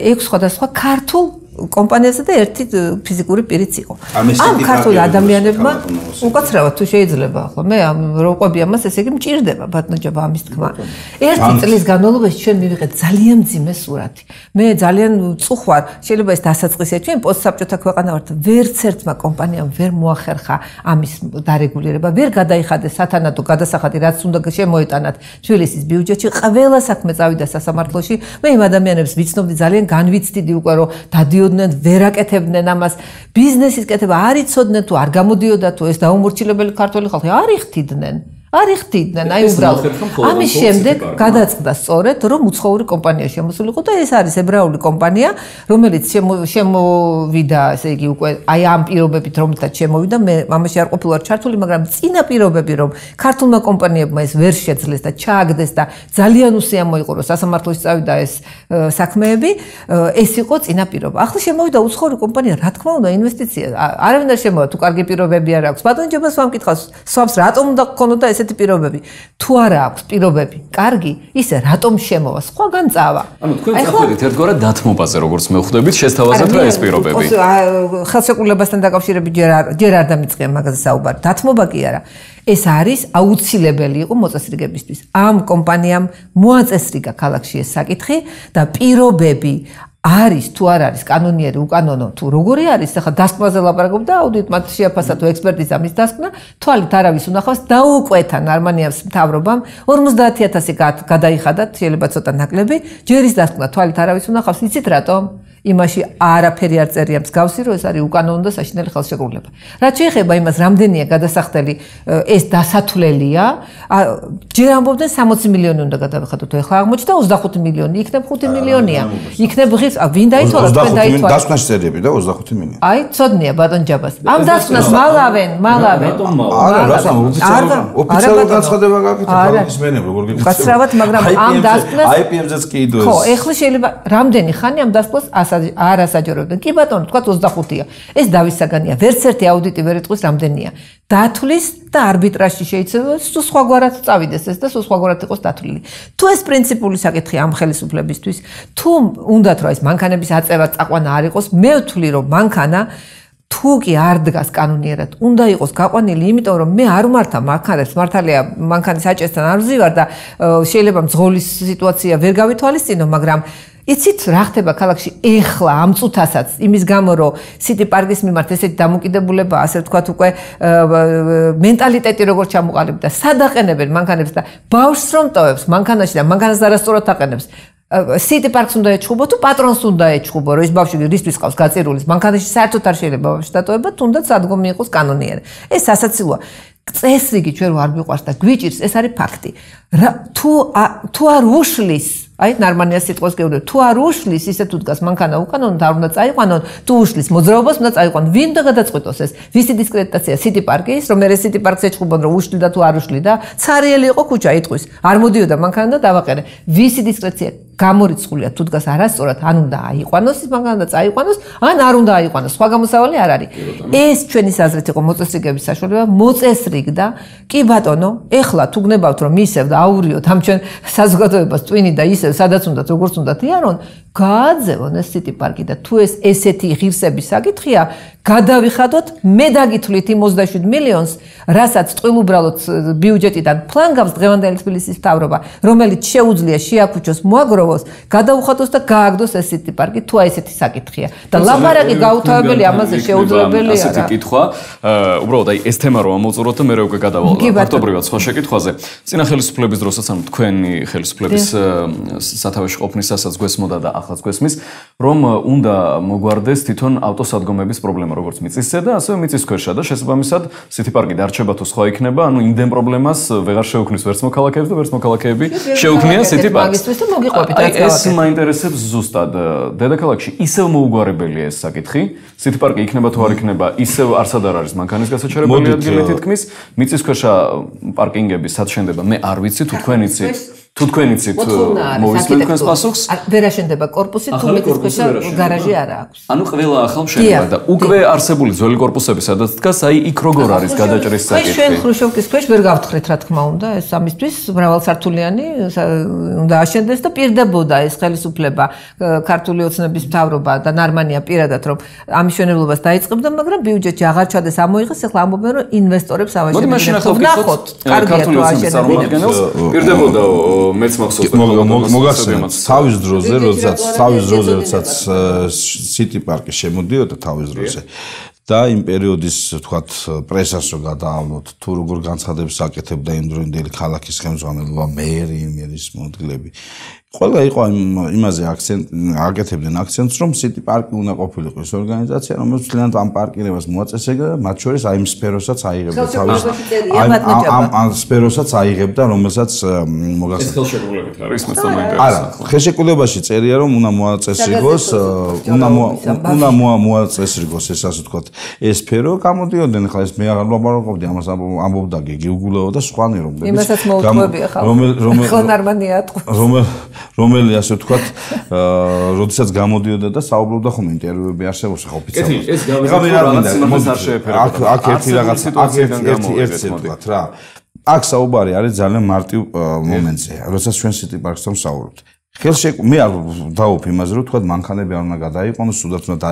6 სხვადასხვა ქართულ კომპანიაზე და ერთი ფიზიკური პირიც იყო. ამ ქართულ ადამიანებმა უკაცრავად თუ შეიძლება, ახლა მე რო ყვები ამას, ესე იგი მჭირდება ბატონო ჯაბა ამის თქმა. ერთი წლის განმავლობაში ჩვენ მივიღეთ ძალიან მძიმე სურათი. მე ძალიან წუხვარ, შეიძლება ეს დასაწყისია, ჩვენ პოსტსაბჭოთა ქვეყანა ვართ, ვერც ერთმა კომპანიამ ვერ მოახერხა ამის დარეგულირება, ვერ გადაიხადეს სათანადო გადასახადი, რაც უნდა შემოეტანათ თბილისის ბიუჯეტში, ყველა საქმე წავიდა სასამართლოში. მე იმ ადამიანებს ვიცნობდი, ძალიან განვიცდიდი უკვე, რომ ვერაკეთებდნენ ამას ბიზნესის კეთება არ იცოდნენ თუ არ გამოდიოდა თუ ეს დაუმორჩილებელი ქართველი ხალხი არ იხდიდნენ აი უბრალოდ ამის შემდეგ გადაწყდა სწორედ რომ უცხოური კომპანია შემოსულიყო და ეს არის ებრაული კომპანია რომელიც შემოვიდა ესე იგი უკვე აი ამ პირობებით რომელთაც შემოვიდა მე ამაში არ ყოფილვარ ჩართული მაგრამ წინა პირობები რომ ქართულმა კომპანიებმა ეს ვერ შეძლეს და ჩააგდეს და ძალიან უსიამო იყო რომ სასამართლოში წავიდა ეს საქმეები ეს იყო წინა პირობა ახლა შემოვიდა უცხოური კომპანია რა თქმა უნდა ინვესტიცია არავინ არ შემოვა თუ კარგი პირობები არ აქვს ბატონ ჯებას ვამკითხავს სვამს რატომ უნდა გქონოდა ესეთი პირობები თუ არა აქვს პირობები კარგი ისე რატომ შემოვა სხვაგან წავა ანუ თქვენ წახვედით ერთგვარად დათმობაზე როგორც მე ხვდებით შესთავაზეთ რა ეს პირობები ხელშეკრულებასთან დაკავშირებით ჯერ არ დამიწყია მაგაზე საუბარი დათმობა კი არა ეს არის აუცილებელი იყო მოწესრიგებისთვის ამ კომპანიამ მოაწესრიგა ქალაქში ეს საკითხი და პირობები არის თუ არ არის კანონიერი უკანონო თუ როგორი არის ახლა დასკვნაზე ლაპარაკობ და აუდიტ მათ შეაფასა თუ ექსპერტიზა მის დასკვნა თვალით არავის უნახავს დაუკვეთა ნარმანიას მთავრობამ 50,000 გადაიხადათ შეიძლება ცოტა ნაკლები ჯერის დასკვნა თვალით არავის უნახავს იცით რატომ იმაში არაფერი არ წერია მსგავსი, რომ ეს არის უკანონო და საშინელი ხელშეკრულება. რაც შეეხება იმას, რამდენია გადასახდელი ეს დასათვლელია, ჯერ ამბობდნენ 60 მილიონი უნდა გადავიხადოთ, ეხლა აღმოჩნდა 25 მილიონი, იქნებ 5 მილიონია. იქნებ ღირს, ვინ დაითვალა, თქვენ დაითვალა. დასკვნაში წერები და 25 მილიონი. აი, ცოდნია ბატონ ჯაბას. ამ დასკვნას მალავენ. არა, რასამ ოფიციალურ განცხადება გაკეთებ, ის მენებ როგორ გიგიცნობ. გასწრავად, მაგრამ ამ დასკვნას IPM-ზეც კი იდოს. ხო, ეხლა შეიძლება რამდენი ხანი ამ დასკვნას არ ასაჯერებდნენ. კი ბატონო, თქვა 25-ია. ეს დავის საგანია. ვერც ერთი აუდიტი ვერ იტყვის რამდენია. დათვლის და არბიტრაჟში შეიძლება სულ სხვაგვარად წავიდეს ეს და სულ სხვაგვარად იყოს დათვლილი. თუ ეს პრინციპული საკითხი ამ ხელისუფლებისთვის, თუ უნდათ რომ ეს მანქანების აწევა წაყვანა არ იყოს, მე ვთვლი რომ მანქანა თუ კი არ დგას კანონიერად, უნდა იყოს გაყვანილი, იმიტომ რომ მე არ ვმართა მანქანებს, მართალია მანქანის აჭესთან არ ვზივარ და შეიძლება მძღოლის სიტუაცია ვერ გავითვალისწინო, მაგრამ იცით რა ხდება ქალაქში ეხლა ამ წუთასაც იმის გამო რომ სიტი პარკის მიმართ ესეთი დამოკიდებულება, ასე ვთქვათ, უკვე მენტალიტეტი როგორ ჩამოყალიბდა, სადაყენებენ მანქანებს და ბავშვს რომ ტოვებს მანქანაში და მანქანას არასწორად აყენებს. სიტი პარკს უნდა ეჩხუბო თუ პატრონს უნდა ეჩხუბო, რომ ის ბავშვი რისთვის ყავს გაწირულის მანქანაში საერთოდ არ შეიძლება ბავშვს დატოვება, თუნდაც სადგომი იყოს კანონიერი. ეს სასაცილოა. წესრიგი ჩვენ არ გვიყვარს და გვიჭირს, ეს არის ფაქტი. თუ არ უშლის, აი ნარმანიას სიტყვას გეუბნები, თუ არ უშლის, ისე თუ დგას მანქანა უკანონოდ არ უნდა წაიყვანონ, თუ უშლის მოძრაობას უნდა წაიყვანონ. ვინ უნდა გადაწყვიტოს ეს? ვისი დისკრედიტაცია? სიტი პარკის, რომ მე სიტი პარკს ეჩხუბონ, რომ უშლი და თუ არ უშლი და ცარიელი იყო ქუჩა იტყვის. არ მოდიოდა მანქანა და დავაყენე. ვისი დისკრეცია? გამორიცხულია თუ დგას არასწორად, ან უნდა აიყვანოს ის მანქანა და წაიყვანოს, ან არ უნდა აიყვანოს. სხვა გამოსავალი არ არის. ეს ჩვენი საზრით იყო მოწესრიგების საშუალება, მოწესრიგდა. კი ბატონო, ეხლა თუ გნებავთ რომ ისევ და აურიოთ ამ ჩვენ საზოგადოებას ტვინი და ისევ სადაც უნდათ როგორც უნდათ იარონ, გააძევონ ეს სიტი პარკი და თუ ეს ესეთი ღირსების საკითხია, გადავიხადოთ, მე დაგითვლით იმ 27 მილიონს, რასაც ტყილუბრალოდ ბიუჯეტიდან ფლანგავს დღევანდელი თბილისის მთავრობა, რომელიც შეუძლია შეაქუჩოს, მოაგროვოს, გადაუხადოს და გააგდოს ეს სიტი პარკი, თუ აი ესეთი საკითხია. და ლაპარაკი გაუთავებელი ამაზე შეუძლებელია რა. ასეთი კითხვა, უბრალოდ აი ეს თემა რომ ამოვწუროთ და მე უკვე გადავალ ფაქტობრივად სხვა შეკითხვაზე. წინა ხელისუფლების დროსაც ანუ თქვენი ხელისუფლების სათავეში ყოფნისასაც გვესმოდა და ახლაც გვესმის, რომ უნდა მოგვარდეს თვითონ ავტოსადგომების პრობლემა, როგორც მიწისზე და ასევე მიწის ქვეშა და შესაბამისად სიტი პარკი დარჩება თუ სხვა იქნება, ანუ იმდენ პრობლემას ვეღარ შეუქმნის ვერც მოქალაქეებს და ვერც მოქალაქეები შეუქმნიან სიტი პარკს. ეს მაინტერესებს ზუსტად დედაქალაქში ისევ მოუგვარებელია ეს საკითხი, სიტი პარკი იქნება თუ არ იქნება, ისევ არსად არ არის მანქანის გასაჩერებელი ადგილი თითქმის, მიწის ქვეშა პარკინგები სად შენდება, მე არ ვიცი, თუ თქვენ იცით. თუ თქვენ იცით მოვისმენთ თქვენს პასუხს, ვერ აშენდება კორპუსი, თუ მიწის ქვეშა გარაჟი არ აქვს. ანუ ყველა ახალ მშენებლობა და უკვე არსებული ძველი კორპუსები სადაც დგას, აი იქ როგორ არის გადაჭრის საკითხი. აი ჩვენ ხრუშოვკის ქვეშ ვერ გავთხრით რა თქმა უნდა, ეს ამისთვის მრავალსართულიანი უნდა აშენდეს და პირდებოდა ეს ხელისუფლება, ქართული ოცნების მთავრობა და ნარმანია პირადად რომ ამ მშენებლობას დაიწყებდა, მაგრამ ბიუჯეტში აღარ ჩადეს ამოიღეს, ახლა ამბობენ რომ ინვესტორებს ავაშენებენ. მოდი მაშინ ახლა ვკითხოთ ქართული ოცნების წარმომადგენელს, პირდებოდა მეც მახსოვს მოგახსენებთ თავის დროზე, როდესაც სიტი პარკი შემოდიოდა თავის დროზე და იმ პერიოდის თქვათ პრესას რო გადაავლოთ, თუ როგორ განცხადებს აკეთებდა იმდროინდელი ქალაქის ხელმძღვანელობა, მერი, მერის მოადგილეები. ყველა იყო იმაზე აკეთებდნენ აქცენტს, რომ სიტი პარკი უნდა ყოფილიყო ეს ორგანიზაცია, რომელიც ძალიან ამ პარკირებას მოაწესებდა, მათ შორის აი იმ სფეროსაც აიღებდა თავის ამ სფეროსაც აიღებდა, რომელსაც მოგახსენებთ. ეს ხელშეკრულებით არის, მეც მაინტერესებს. არა, ხელშეკრულებაში წერია, რომ უნდა მოაწესრიგოს, უნდა მოაწესრიგოს ეს ასე ვთქვათ, ეს სფერო, გამოდიოდნენ ხა ეს მე აღარ ლაპარაკობდი, ამას ამბობდა გიგი უგულავა და სხვანი რომ იმასაც მოუწევია ხალხი ნარმანია ატყვა. რომელი ასე ვთქვათ, როდესაც გამოდიოდა და საუბრობდა ხომ ინტერვიუები არსებობს ხა ოფიციალურად. ეს გამოდიოდა არ შეეფერება. აქ ერთი რაღაც ერთი ვთქვათ რა. აქ საუბარი არის ძალიან მარტივ მომენტზე, როდესაც ჩვენ სიტი პარკსთან ვსაუბრობთ. მე არ დავუp იმაზე, რომ თქვათ მანქანები არ უნდა გადაიყვანოს, სულაც უნდა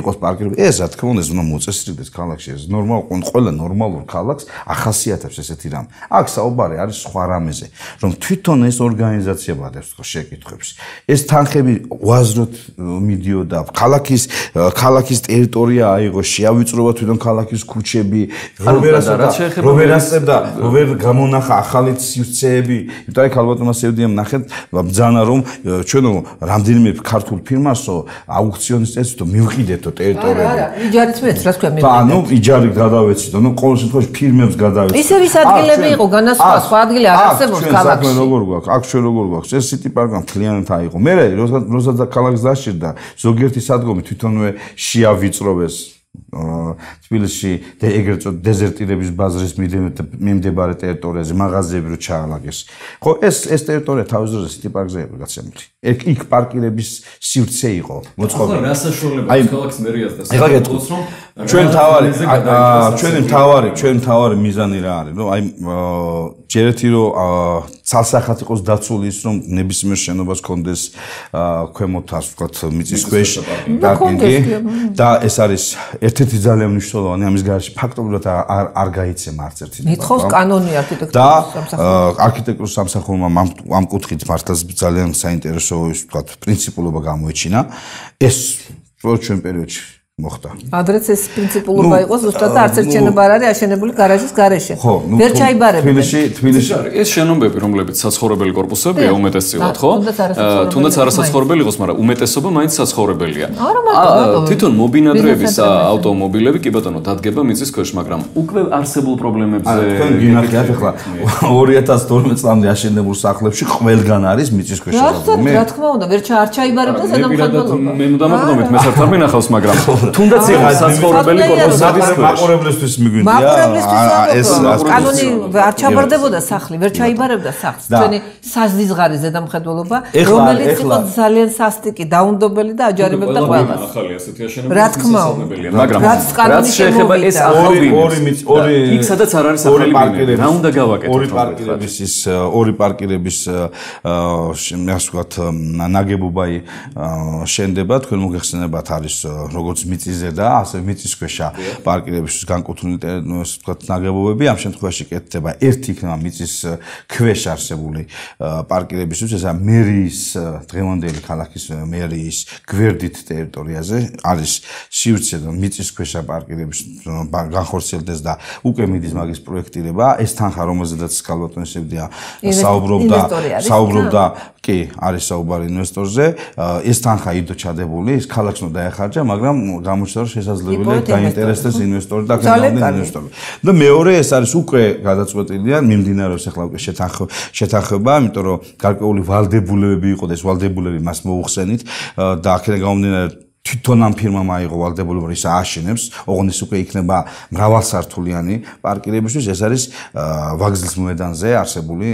იყოს პარკირება. ეს რა თქმა უნდა, ეს უნდა მოწესრიგდეს ქალაქში. ეს ყველა ნორმალურ ქალაქს ახასიათებს ესეთი რამ. აქ საუბარი არის სხვა რამეზე, რომ თვითონ ეს ორგანიზაცია ბადებს ხო შეკითხვებს. ეს თანხები უაზროდ მიდიოდა. ქალაქის ტერიტორია აიღო, შეავიწრობა თვითონ ქალაქის ქუჩები, რომ ვერ გამონახა ახალი სივრცეები. იმიტომ აი ქალბატონმა სევდიამ ნახეთ, ბძანა რომ ჩვენო რამდენიმე ქართულ ფირმასო აუქციონის წესით მივყიდეთო ტერიტორიები. არა, იჯარით მეც რა თქვა მივყიდეთ. ანუ იჯარი გადავეციდო, ყოველ შემთხვევაში ფირმებს გადავეციდო. ისევ ის ადგილები იყო, განასხვავა, სხვა ადგილი არ არსებობს ქალაქში. ჩვენ როგორ გვაქვს? აქ ჩვენ როგორ გვაქვს? ეს City Park-მა მთლიანად აიღო. მე როდესაც ქალაქს დასჭირდა, ზოგიერთი სადგომი თვითონვე შეავიწროვეს თბილისში ეგრეთ წოდებული დეზერტირების ბაზრის მიმდებარე ტერიტორიაზე მაღაზიები რო ჩაალაგეს. ხო, ეს ტერიტორია თავის დროზე City Park-ზე იყო გაცემული. იქ პარკირების სივრცე იყო მოწყობილი. ახლა რა საშუალებას ქალაქს მერიას და საქართველოს რომ ჩვენ თავარი მიზანი რა არის, რომ აი ჯერეთი რომ ცალსახად იყოს დაცული ის რომ ნებისმიერ შენობას კონდეს ქვემოთ ასე ვთქვათ მიწის ქვეშ პარკინგი და ეს არის ერთ-ერთი ძალიან მნიშვნელოვანი ამის გარშე ფაქტობრივად არ გაიცემა არც ერთი მithობს კანონი არქიტექტურის სამსახურმა ამ კუთხით მართლაც ძალიან საინტერესო ის ვთქვათ პრინციპულობა გამოიჩინა ეს ჩვენ პერიოდში მოხდა. ადრეც ეს პრინციპულობა იყო ზუსტად არც ერთ შენობა არ არის აშენებული გარაჟის გარეშე. ვერ ჩაიბარებდნენ. თბილისში ეს შენობები, რომლებიც საცხოვრებელი корпуსებია უმეტესწილად, ხო? თუნდაც არასაცხოვრებელი იყოს, მაგრამ უმეტესობა მაინც საცხოვრებელია. თვითონ მობინადრეების ავტომობილები კი ბატონო დადგება მიწის ქვეშ, მაგრამ უკვე არსებულ პრობლემებზე თქვენ გინახეთ ახლა 2012 წლამდე აშენებულ სახლებში ყველგან არის მიწის ქვეშ სადგომი. რა თქმა უნდა, ვერ ჩაიბარებდნენ ზედამხედველობა. მე მუდამაყდომით მე საერთოდ არ მინახავს, მაგრამ თუნდაც იყოს საცხოვრებელი корпуსების მაყურებლისთვის მიგვიდია ეს კანონი არ ჩაბარდებოდა სახლი, ვერ ჩაიბარებდა სახლს. ჩვენი საზიზღარი ზედამხედველობა, რომელიც იყო ძალიან სასტიკი, დაუნდობელი და აჯარებებდა ყველას. ახალი ასეთი აშენებები რა თქმა უნდა, მაგრამ რაც შეეხება ეს ორი იქ სადაც არ არის ახალი ბინები, რა უნდა გავაკეთოთ? ორი პარკირების ასე ვთქვათ ნაგებობა შენდება, თქვენ მოგეხსენებათ არის როგორც მიწიზე და ასე მიწის ქვეშა პარკირებისთვის განკუთვნილი ასე ვთქვათ ნაგებობები ამ შემთხვევაში კეთდება ერთი იქნება მიწის ქვეშ არსებული პარკირებისთვის ესა მერიის დღევანდელი ქალაქის მერიის გვერდით ტერიტორიაზე არის სივრცე მიწის ქვეშა პარკირების განხორციელდეს და უკვე მიდის მაგის პროექტირება ეს თანხა რომელზედაც კალვატონისებდია საუბრობდა კი არის საუბარი ინვესტორზე ეს თანხა იდო ჩადებული ეს ქალაქს უნდა დაეხარჯა მაგრამ გამოჩნდა რომ შესაძლებელია დაინტერესდეს ინვესტორი და გენერალური ინვესტორი. და მეორე ეს არის უკვე გადაწყვეტილია მიმდინარეობს ახლა უკვე შეთანხმება, იმიტომ რომ გარკვეული ვალდებულებები იყო და ეს ვალდებულები მას მოუხსენით და აქედან გამომდინარე თვითონ ამ ფირმამ აიღო ვალდებულება ის ააშენებს, ოღონდ ის უკვე იქნება მრავალსართულიანი პარკირებისთვის, ეს არის ვაგზლის მოედანზე არსებული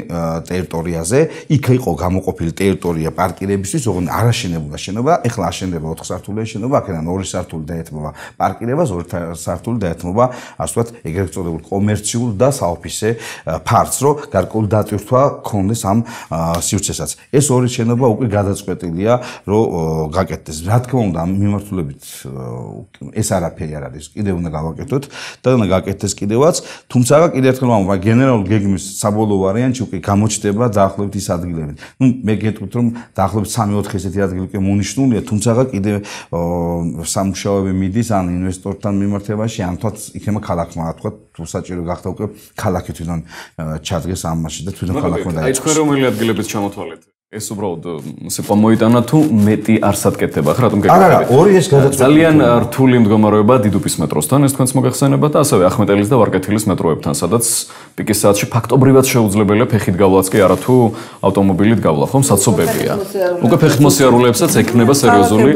ტერიტორიაზე, იქ იყო გამოყოფილი ტერიტორია პარკირებისთვის, ოღონდ არ აშენებულა შენობა, ეხლა აშენდება 4 სართულიანი შენობა, აქედან 2 სართული დაეთმობა პარკირებას, 2 სართული დაეთმობა, ასე ვთქვათ, ეგრეთ წოდებულ კომერციულ და საოფისე ფართს, რომ გარკვეული დატვირთვა ქონდეს ამ სივრცესაც. ეს ორი შენობა უკვე გადაწყვეტილია, რომ გაკეთდეს. რა თქმა უნდა, მიმართულებით ეს არაფერი არ არის. კიდევ უნდა გავაკეთოთ და უნდა გაკეთდეს კიდევაც, თუმცა კიდევ ერთხელ ვამბობ, გენერალურ გეგმის საბოლოო ვარიანტი უკვე გამოჩნდება დაახლოებით ის ადგილები. მე გეტყვით რომ დაახლოებით 3-4 ესეთი ადგილი უკვე მონიშნულია, თუმცა კიდევ სამუშაოები მიდის ან ინვესტორთან მიმართებაში, ან თვათ იქნება ქალაქმა, თქვა თუ საჭირო გახდა უკვე ქალაქი თვითონ ჩადგეს ამაში და თვითონ ქალაქმა დაიწყოს. აი თქვენ რომელი ადგილებით ჩამოთვალეთ? ეს უბრალოდ სეპა მოიტანა თუ მეტი არსად კეთდება ხა რატომ გეკეთებთ? არა, ორი ეს გადაწყვეტილია. ძალიან რთული მდგომარეობა დიდუბის მეტროსთან, ეს თქვენც მოგეხსენებათ და ასევე ახმეტელის და ვარკეთილის მეტროებთან, სადაც პიკის საათში ფაქტობრივად შეუძლებელია ფეხით გავლაც კი არა თუ ავტომობილით გავლა, ხომ საცობებია. უკვე ფეხით მოსიარულეებსაც ექნება სერიოზული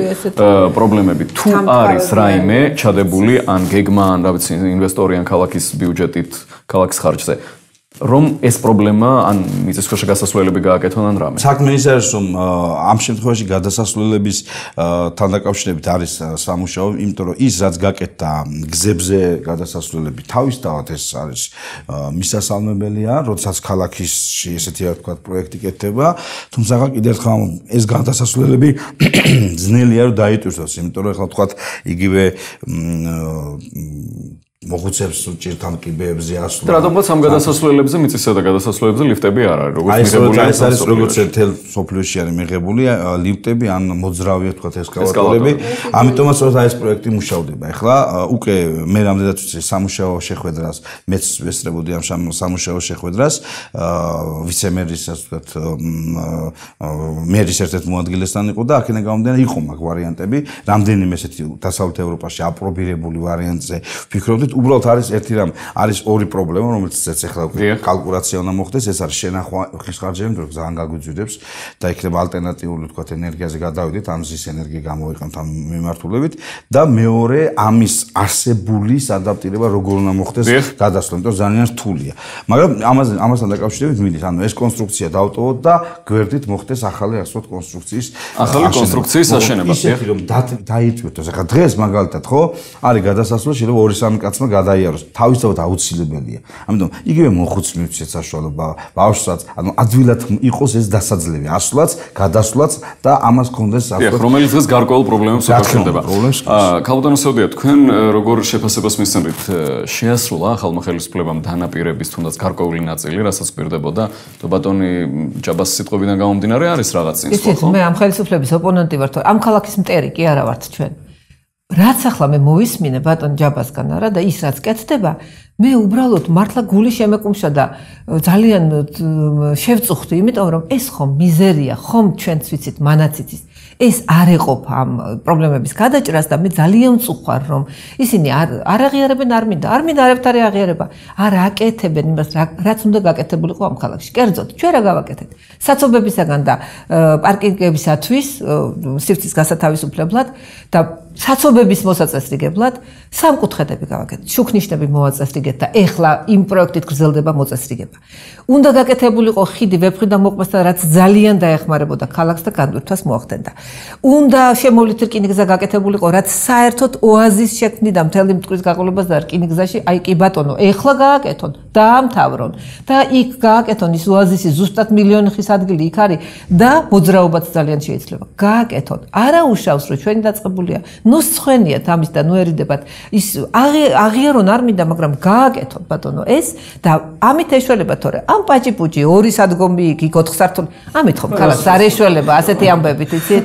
პრობლემები. თუ არის რაიმე ჩადებული ან გეგმა ან რა ვიცი ინვესტორი ან ქალაქის ბიუჯეტით, ქალაქის ხარჯზე რომ ეს პრობლემა ან მიწის ქვეშ გასასვლელები გააკეთონ ან რამე. საქმე ის არის რომ ამ შემთხვევაში გადასასვლელების თან დაკავშირებით არის სამუშაო, იმიტომ რომ ის რაც გაკეთდა გზებზე გადასასვლელები თავისთავად ეს არის მისასალმებელია, როდესაც ქალაქში ესეთი რა თქვა პროექტი კეთდება, თუმცა კიდევ ერთხელ ეს გადასასვლელები ძნელია რომ დაიტვირთოს, იმიტომ რომ ახლა თქვა იგივე მოხუცებს ჭირთან კიბეებზე ასვლა. რადგანაც ამ გადასასვლელებზე მიწისა და გადასასვლელებზე ლიფტები არ არის, როგორც მიღებულია. ეს არის როგორც თელ სოფლიოში არის მიღებული ლიფტები ან მოძრავია თქვა ესკალატორები. ამიტომაც ეს პროექტი მუშავდება. ეხლა უკვე მე რამდენად ვიცი სამუშაო შეხვედრას, მეც ვესწრებოდი ამ სამუშაო შეხვედრას, ვიცე-მერის ასე ვთქვათ, მერის ერთ-ერთ მოადგილესთან იყო და აქედან გამომდინარე იყო მაგ ვარიანტები, რამდენიმე ესეთი დასავლეთ ევროპაში აპრობირებული ვარიანტზე ვფიქრობდი. უბრალოდ არის ერთი რამ, არის ორი პრობლემა, რომელზეც ახლა კალკულაცია უნდა მოხდეს, ეს არის შენახვა ხის ხარჯები, რომ ძალიან გაგვიძვირებს და იქნება ალტერნატიული თქვა ენერგიაზე გადავიდეთ, ამ ზის ენერგია გამოვიყენთ ამ მიმართულებით და მეორე ამის არსებული ადაპტირება როგორ უნდა მოხდეს გადასვლა, იმიტომ ძალიან რთულია. მაგრამ ამასთან დაკავშირებით მიდის, ანუ ეს კონსტრუქცია დავტოვოთ და გვერდით მოხდეს ახალი ასოთ კონსტრუქციის აშენება. ისეთი რომ დაიწვიოთ, ახლა დღეს მაგალითად ხო არის გადასასვლელი, შეიძლება 2-3 კაცმა გადაიაროს. თავისთავად აუცილებელია. ამიტომ იგივე მოხუც მივცეთ საშუალება, ბავშვსაც, ანუ ადვილად იყოს ეს დასაძლევი, ასვლაც, გადასვლაც და ამას კონდეს ასვლაც. რომელიც დღეს გარკვეულ პრობლემებს აფერხდება. ქალბატონო სევდია, თქვენ როგორ შეფასებას მისცემთ? შეასრულა ახალმა ხელისუფლებამ დანაპირების თუნდაც გარკვეული ნაწილი, რასაც გვერდებოდა, თუ ბატონი ჯაბას სიტყვებიდან გამომდინარე არის რაღაც წინსვლა, ხო? ისიც მე ამ ხელისუფლების ოპონენტი ვარ, ამ ქალაქის მტერი კი არა ვართ ჩვენ. რაც ახლა მე მოვისმინე ბატონ ჯაბასგან არა და ის რაც კეთდება, მე უბრალოდ მართლა გული შემეკუმშა და ძალიან შევწუხდი, იმიტომ რომ ეს ხომ მიზერია, ხომ ჩვენც ვიცით მანაციცის. ეს არ ეყოფა ამ პრობლემების გადაჭრას და მე ძალიან მწუხარ რომ ისინი არ აღიარებენ არ მინდა არაფერი აღიარება არ აკეთებენ იმას რაც უნდა გაკეთებულიყო ამ ქალაქში კერძოდ ჩვენ რა გავაკეთეთ საცობებისაგან და პარკინგებისათვის სივრცის გასათავისუფლებლად და საცობების მოსაწესრიგებლად სამკუთხედები გავაკეთეთ შუქნიშნები მოვაწესრიგეთ და ეხლა იმ პროექტით გრძელდება მოწესრიგება უნდა გაკეთებულიყო ხიდი ვეფხვიდან მოყვესთან რაც ძალიან დაეხმარებოდა ქალაქს და განვითარებას მოახდენდა უნდა შემოვლით რკინიგზა გაკეთებულიყო რაც საერთოდ ოაზის შექმნიდა მთელი მტკვრის გაყოლებას და რკინიგზაში აი კი ბატონო ეხლა გააკეთონ დაამთავრონ და იქ გააკეთონ ის ოაზისი ზუსტად მილიონი ხის ადგილი იქ არის და მოძრაობაც ძალიან შეიძლება გააკეთონ არა უშავს რომ ჩვენი დაწყებულია ნუ სხენიათ ამის და ნუ ერიდებათ ის აღიარონ არ მინდა მაგრამ გააკეთონ ბატონო ეს და ამით ეშველება თორე ამ პაჭი-პუჭი ორი სადგომი იქ 4 სართული ამით ხომ ქალაქს არ ეშველება ასეთი ამბებით იცით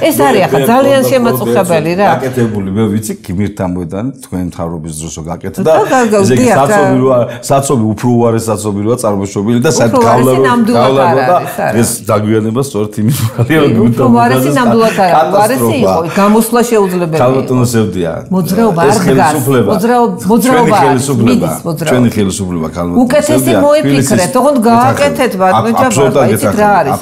ეს არის ახლა ძალიან შემაწუხებელი რა გაკეთებული მე ვიცი გიმირთან მოედანი თქვენ მთავრობის დროსო გაკეთდა და ესე იგი საცობი უფრო უარეს საცობია წარმოშობილი და საერთოდ გავლა და ეს დაგვიანება სწორედ იმის უფრო უარესი ნამდვილად უარესი იყო გამოსვლა შეუძლებელი ქალბატონო სევდია მოძრაობა არ დგას მოძრაობა ჩვენი ხელისუფლება ქალბატონო უკეთესი მოიფიქრეთ თქო გააკეთეთ ბატონო ჯაბა იცით რა არის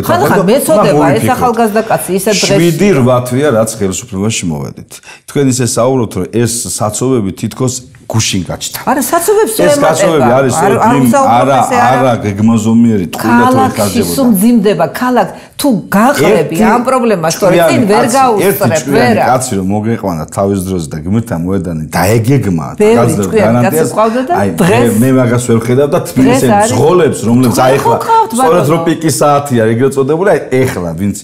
ხან მეწოდება ეს ახალგაზრდა კაცი ისე დღეს 7-8 თვეა რაც ხელისუფლებაში მოვედით თქვენ ისე საუბრობთ რომ ეს საცობები თითქოს გუშინ გაჩნდა. არა, საცობებს ეს საცობები არის არა გეგმოზომიერი ტყუილად ვერ ხარჯებოდა. სულ ძიმდება ქალაქ თუ გაყრები ამ პრობლემას თორე წინ ვერ გაუსწრებ ვერა. კაცი რომ მოგეყვანა თავის დროზე და გმირთან მოედანი დაეგეგმა გაზრდანანტეს აი მე მაგას ვერ ხედავ და თბილისის ზღოლებს რომლებიც აი ახლა სწორედ რო პიკის საათია ეგრეთ წოდებული აი ახლა ვინც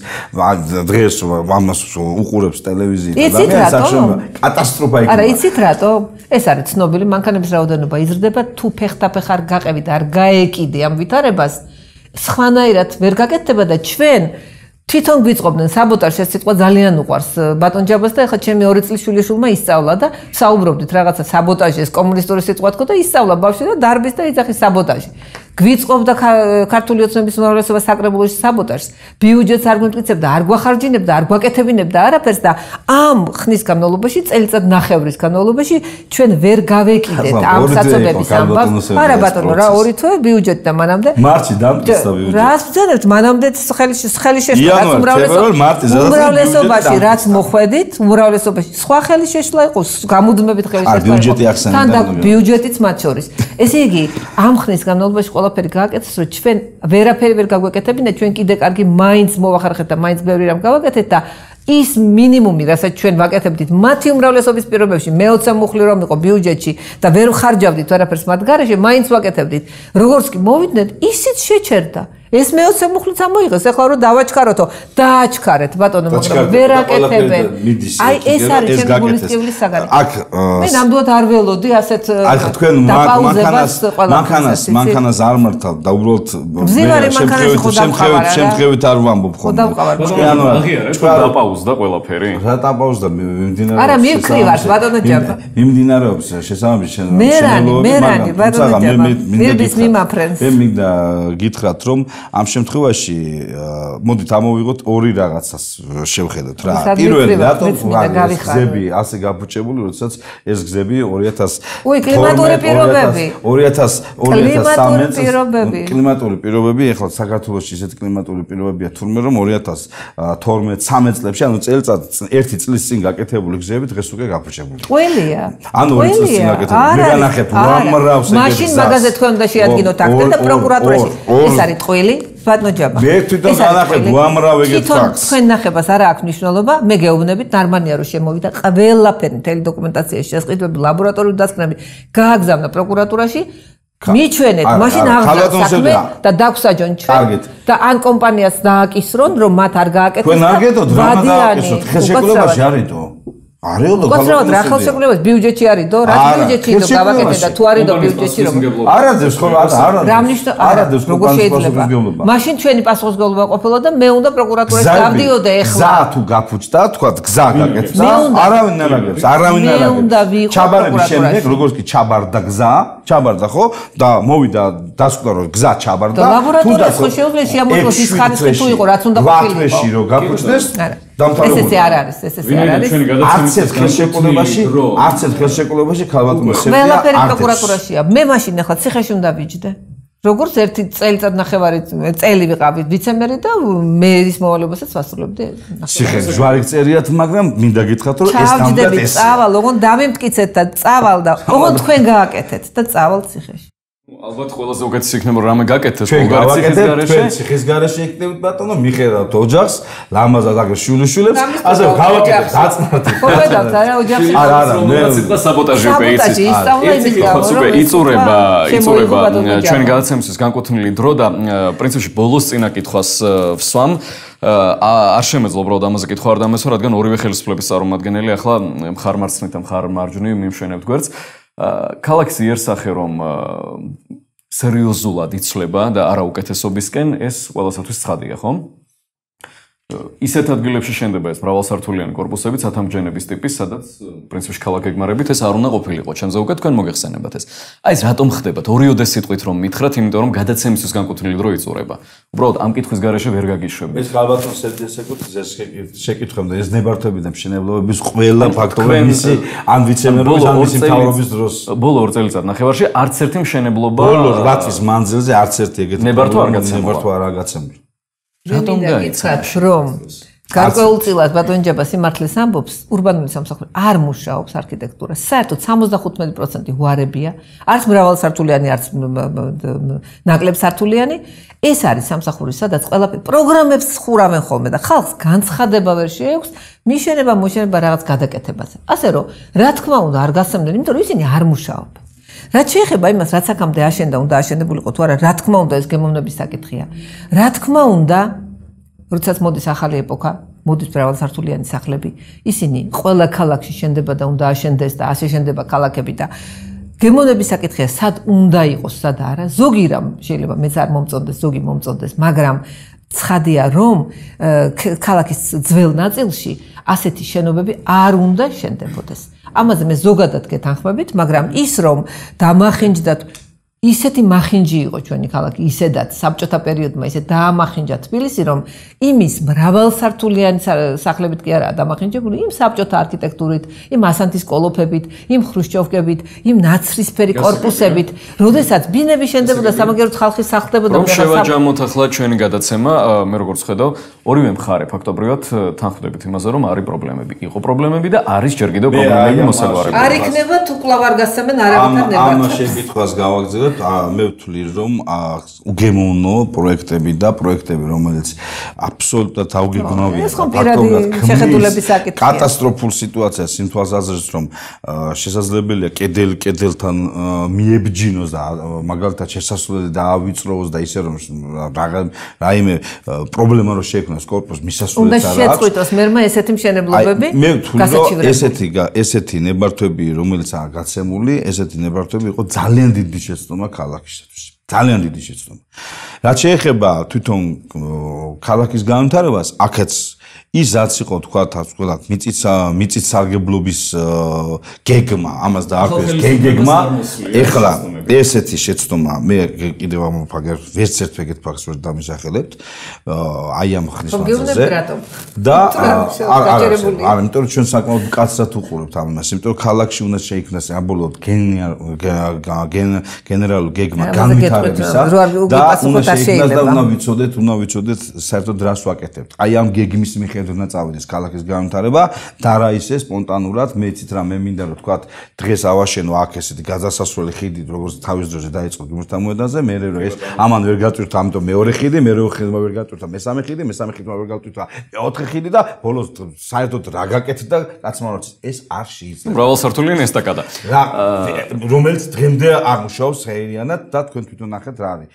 დღეს ამას უყურებს ტელევიზიაზე და მე საერთოდ კატასტროფა იქნება. არა იცით რატო? ეს არის ცნობილი მანქანების რაოდენობა იზრდება თუ ფეხთაფეხ არ გაყევი და არ გაეკიდე ამ ვითარებას სხვანაირად ვერ გაკეთდება და ჩვენ თვითონ გვიწყობდნენ საბოტაჟს ეს სიტყვა ძალიან უყვარს ბატონ ჯაბას და ეხლა ჩემი 2 წლის შვილიშვილმა ისწავლა და საუბრობდით რაღაცა საბოტაჟი ეს კომუნისტური სიტყვა თქო და ისწავლა ბავშვი და დარბის და იძახის საბოტაჟი გვიწყობდა ქართული ოცნების უმრავლესობა საკრებულოში საბოტაჟს ბიუჯეტს არ გვიმტკიცებდა არ გვახარჯინებდა არ გვაკეთებინებდა არაფერს და ამ ხნის განმავლობაში წელიწად ნახევრის განმავლობაში ჩვენ ვერ გავეკიდეთ ამ საწოდების ამბავს არა ბატონო რა 2 თვე ბიუჯეტი და მანამდე მარტში დამტკიცდა ბიუჯეტი რას ვძენებთ მანამდე ხელი შეშლა უმრავლესობაში რაც მოხვედით უმრავლესობაში სხვა ხელი შეშლა იყო გამუდმებით ხელი შეშლა ბიუჯეტი ახსენდა თან და ბიუჯეტიც მათ შორის ესე იგი ამ ხნის განმავლობაში ყველაფერი გააკეთეს რომ ჩვენ ვერაფერი ვერ გაგვეკეთებინა ჩვენ კიდე კარგი მაინც მოვახერხეთ და მაინც ბევრი რამ გავაკეთეთ და ის მინიმუმი რასაც ჩვენ ვაკეთებდით მათი უმრავლესობის პირობებში მე-20 მუხლი რომ იყო ბიუჯეტში და ვერ ხარჯავდით ვერაფერს მათ გარეშე მაინც ვაკეთებდით როგორც კი მოვიდნენ ისიც შეჩერდა ეს მეოცე მუხლიც ამოიღეს, ეხლა რომ დავაჩქაროთო, დააჩქარეთ ბატონო, მაგრამ ვერ აკეთებენ. აი ეს არის ჩემი გულისკევლის საგანი. მე ნამდვილად არ ველოდი ასეთ მანქანას არ მართავ და უბრალოდ შემთხვევით არ ვამბობ ხოლმე. ჩვენ დაპაუზდა ყველაფერი. რა დაპაუზდა მიმდინარეობს? არა, მივკრივართ ბატონო ჯაბა. მიმდინარეობს შესაბამისი მერანი ბატონო ჯაბა. მერდის მიმაფრენს. მე მინდა გითხრათ რომ ამ შემთხვევაში მოდით ამოვიღოთ ორი რაღაცას შევხედოთ რა. პირველი რატომ გზები ასე გაბუჭებული, როდესაც ეს გზები 2000 კლიმატური პირობები 2013 კლიმატური პირობები, ეხლა საქართველოში ისეთი კლიმატური პირობებია თურმე რომ 2012-13 წლებში, ანუ წელიწად ერთი წლის წინ გაკეთებული გზები დღეს უკვე გაბუჭებული. ყველია. ანუ 2 წლის წინ გაკეთებული. მე განახებ უამრავს ეგეთ. მაშინ მაგაზე თქვენ უნდა შეადგინოთ აქტი და პროკურატურაში. ეს არის ტყვილი. ბატონო ჯაბა. მე თვითონ განახებ უამრავ ეგეთ ფაქტს. თქვენ ნახებას არა აქვს მნიშვნელობა, მე გეუბნებით, ნორმალია რომ შემოვიდა ყველაფერი, მთელი დოკუმენტაციის შესყიდვები, ლაბორატორიული დასკვნები გააგზავნა პროკურატურაში. მიჩვენეთ, მაშინ აღდგა საქმე და დაგვსაჯონ ჩვენ და ან კომპანიას დააკისრონ, რომ მათ არ გააკეთეს. თქვენ არ გეტოთ რა დააკისროთ, ხელშეკრულებაში არისო? არისო უბრალოდ რა ხელშეკრულებაში ბიუჯეტში არისო? რა ბიუჯეტში და გავაკეთე და თუ არისო ბიუჯეტში რომ არადებს ხო არადებს როგორ შეიძლება? მაშინ ჩვენი პასუხისმგებლობა ყოფილა და მე უნდა პროკურატურაში გავდიოდე ეხლა. გზა თუ გაფუჭდა, თქვა გზა გაკეთდა, არავინ არ აგებს, არავინ არ აგებს. ჩაბარების შემდეგ, როგორც კი ჩაბარდა გზა, ჩაბარდა ხო? და მოვიდა დასკვნა რომ გზა ჩაბარდა, თუ და ხო შეუძლია შემოწმოს ის ხარისხი თუ იყო, რაც უნდა ყოფილიყო. ვათვეში რო გაფუჭდეს, ეს არ არის, ეს არ არის. არც ერთ ხელშეკრულებაში ქალბატონო სერვია. ყველაფერი პროკურატურაშია. მე მაშინ ახლა ციხეში უნდა ვიჯდე. როგორც ერთი წელიწად ნახევარი წელი ვიყავით ვიცემერი და მერის მოვალეობასაც ვასრულებდი. ციხეში ჯვარი წერიათ, მაგრამ მინდა გითხრათ რომ ეს ნამდვილად ეს წავალ, ოღონდ დამიმტკიცეთ და წავალ და ოღონდ თქვენ გააკეთეთ და წავალ ციხეში. ალბათ ყველაზე უკეთესი იქნება რომ რამე გაკეთდეს ბულგარეთის ციხის გარეშე. ჩვენ ციხის გარეშე იქნებით ბატონო, მიხედავთ ოჯახს, ლამაზად აგერ შვილიშვილებს, ასე გავაკეთეთ დაწნართით. ხო ვედავთ არა ოჯახში. არა, მე ცოტა საბოტაჟი უკვე იწურება ჩვენ გადაცემისთვის განკუთვნილი დრო და პრინციპში ბოლოს წინა კითხვას ვსვამ. არ შემეძლო უბრალოდ ამაზე კითხვა არ დამესვა, რადგან ორივე ხელისუფლების წარმომადგენელი ახლა მხარ მარცხნივ და მხარ მარჯვნივ მიმშვენებთ გვერდს. ქალაქის იერსახე რომ სერიოზულად იცვლება და არა უკეთესობისკენ, ეს ყველასათვის ცხადია, ხო? ისეთ ადგილებში შენდება ეს მრავალსართულიანი კორპუსები, ცათამბჯენების ტიპის, სადაც პრინციპში ქალაქ-გეგმარებით ეს არ უნდა ყოფილიყო. ჩემზე უკვე თქვენ მოგეხსენებათ ეს. აი ეს რატომ ხდებათ? ორიოდე სიტყვით რომ მითხრათ, იმიტომ რომ გადაცემისთვის განკუთვნილი დრო იწურება. უბრალოდ ამ კითხვის გარეშე ვერ გაგიშვები. ეს ალბათ სეკუნდს შეკითხვებდა ეს ნებართვები და მშენებლობების ყველა ფაქტორი მისი ან ვიცემერობის ან მისი მთავრობის დროს. ბოლო 2 წელიწად ნახევარში არც ერთი მშენებლობა ბოლო 8 თვის მანძილზე არც ერთი ეგეთი ნებართვა არ გაცემული. რატომ გაიცნათ რომ გარკვეულწილად ბატონ ჯაბა სიმართლეს ამბობს ურბანული სამსახური არ მუშაობს არქიტექტურა საერთოდ 75% უარებია არც მრავალსართულიანი არც ნაკლებსართულიანი ეს არის სამსახური სადაც ყველაფერი პროგრამებს ხურავენ ხოლმე და ხალხს განცხადება ვერ შეექვს მიშენება მოშენება რაღაც გადაკეთებაზე ასე რომ რა თქმა უნდა არ გასცემდნენ იმიტომ რომ ისინი არ მუშაობენ რაც შეეხება იმას, რაც აქამდე აშენდა, უნდა აშენებულიყო თუ არა, რა თქმა უნდა ეს გემოვნების საკითხია. რა თქმა უნდა, როდესაც მოდის ახალი ეპოქა, მოდის მრავალსართულიანი სახლები, ისინი ყველა ქალაქში შენდება და უნდა აშენდეს და ასე შენდება ქალაქები და გემოვნების საკითხია, სად უნდა იყოს, სად არა. ზოგი რამ შეიძლება მეც არ მომწონდეს, ზოგი მომწონდეს, მაგრამ ცხადია, რომ ქალაქის ძველ ნაწილში ასეთი შენობები არ უნდა შენდებოდეს. ამაზე მე ზოგადად გეთანხმებით, მაგრამ ის რომ დამახინჯდათ ისეთი მახინჯი იყო ჩვენი ქალაქი, ისედაც საბჭოთა პერიოდმა ისე დაამახინჯა თბილისი, რომ იმის მრავალსართულიანი სახლებით კი არაა დამახინჯებული, იმ საბჭოთა არქიტექტურით, იმ ასანთის კოლოფებით, იმ ხრუშჩოვკებით, იმ ნაცრისფერი კორპუსებით, როდესაც ბინები შენდებოდა სამაგეროთ ხალხი სახლდებოდა. რომ შევაჯამოთ ახლა ჩვენი გადაცემა, მე როგორც ხედავ, ორივე მხარე ფაქტობრივად თანხმდებით იმაზე, რომ არის პრობლემები. იყო პრობლემები და არის ჯერ კიდევ პრობლემები მოსაგვარებლად. არ იქნება თუ კლავ არ გასცემენ არავითარ ნებართვას. ამ შეკითხვას გავაგზავნე მაგალითად მე ვთვლი რომ უგემოვნო პროექტები და პროექტები რომელიც აბსოლუტურად აუგებნობია კატასტროფულ სიტუაციას იმ თვალსაზრისით რომ შესაძლებელია კედელთან მიებჯინოს და მაგალითად შესასვლელი დაავიწროს და ისე რომ რაიმე პრობლემა რო შეექმნას კორპუსს მისასვლელად არ აქვს. უნდა შეწყვიტოს მერმა ესეთი მშენებლობები გასაჩივრებული. ესეთი ნებართვები რომელიც არის გაცემული, ესეთი ნებართვები იყო ძალიან დიდი შეცდომა ქალაქისათვის. ძალიან დიდი შეცდომა. რაც შეეხება თვითონ ქალაქის განვითარებას, აქაც ისაც იყო თქვა თქვათ მიწით სარგებლობის გეგმა, ამას დაარქვეს გეგმა. ეხლა ესეთი შეცდომა მე კიდევ ამოფაგერ ვერც ერთ ეგეთ ფაქტს ვერ დამისახელებთ. აი ამ ხნის მანძილზე. და არა, იმიტომ რომ ჩვენ საკმაოდ კაცად უყურებთ ამას, იმიტომ რომ ქალაქში უნდა შეიქმნას აბოლოდ გენერალური გეგმა განვითარებისა და უნდა შეიქმნას და უნდა ვიცოდეთ საერთოდ რას ვაკეთებთ. აი ამ გეგმის მიხედვით უნდა წავიდეს ქალაქის განვითარება და რა ისე სპონტანურად მეცით რა მე მინდა რომ თქვა დღეს ავაშენო აქ ესეთი გაზასასვლელი ხიდი როგორც თავის დროზე დაიწყო გიმრთა მოედანზე მე რომ ეს ამან ვერ გაწვირთა ამიტომ მეორე ხიდი მეორე ხიდმა ვერ გაწვირთა მესამე ხიდი ხიდმა ვერ გაწვირთა მეოთხე ხიდი და ბოლოს საერთოდ რა გაკეთეთ და კაცმა როც ეს არ შეიძლება მრავალსართულიანი ესტაკადა რომელიც დღემდე არ მუშაობს ხეირიანად და თქვენ თვითონ ნახეთ რა არის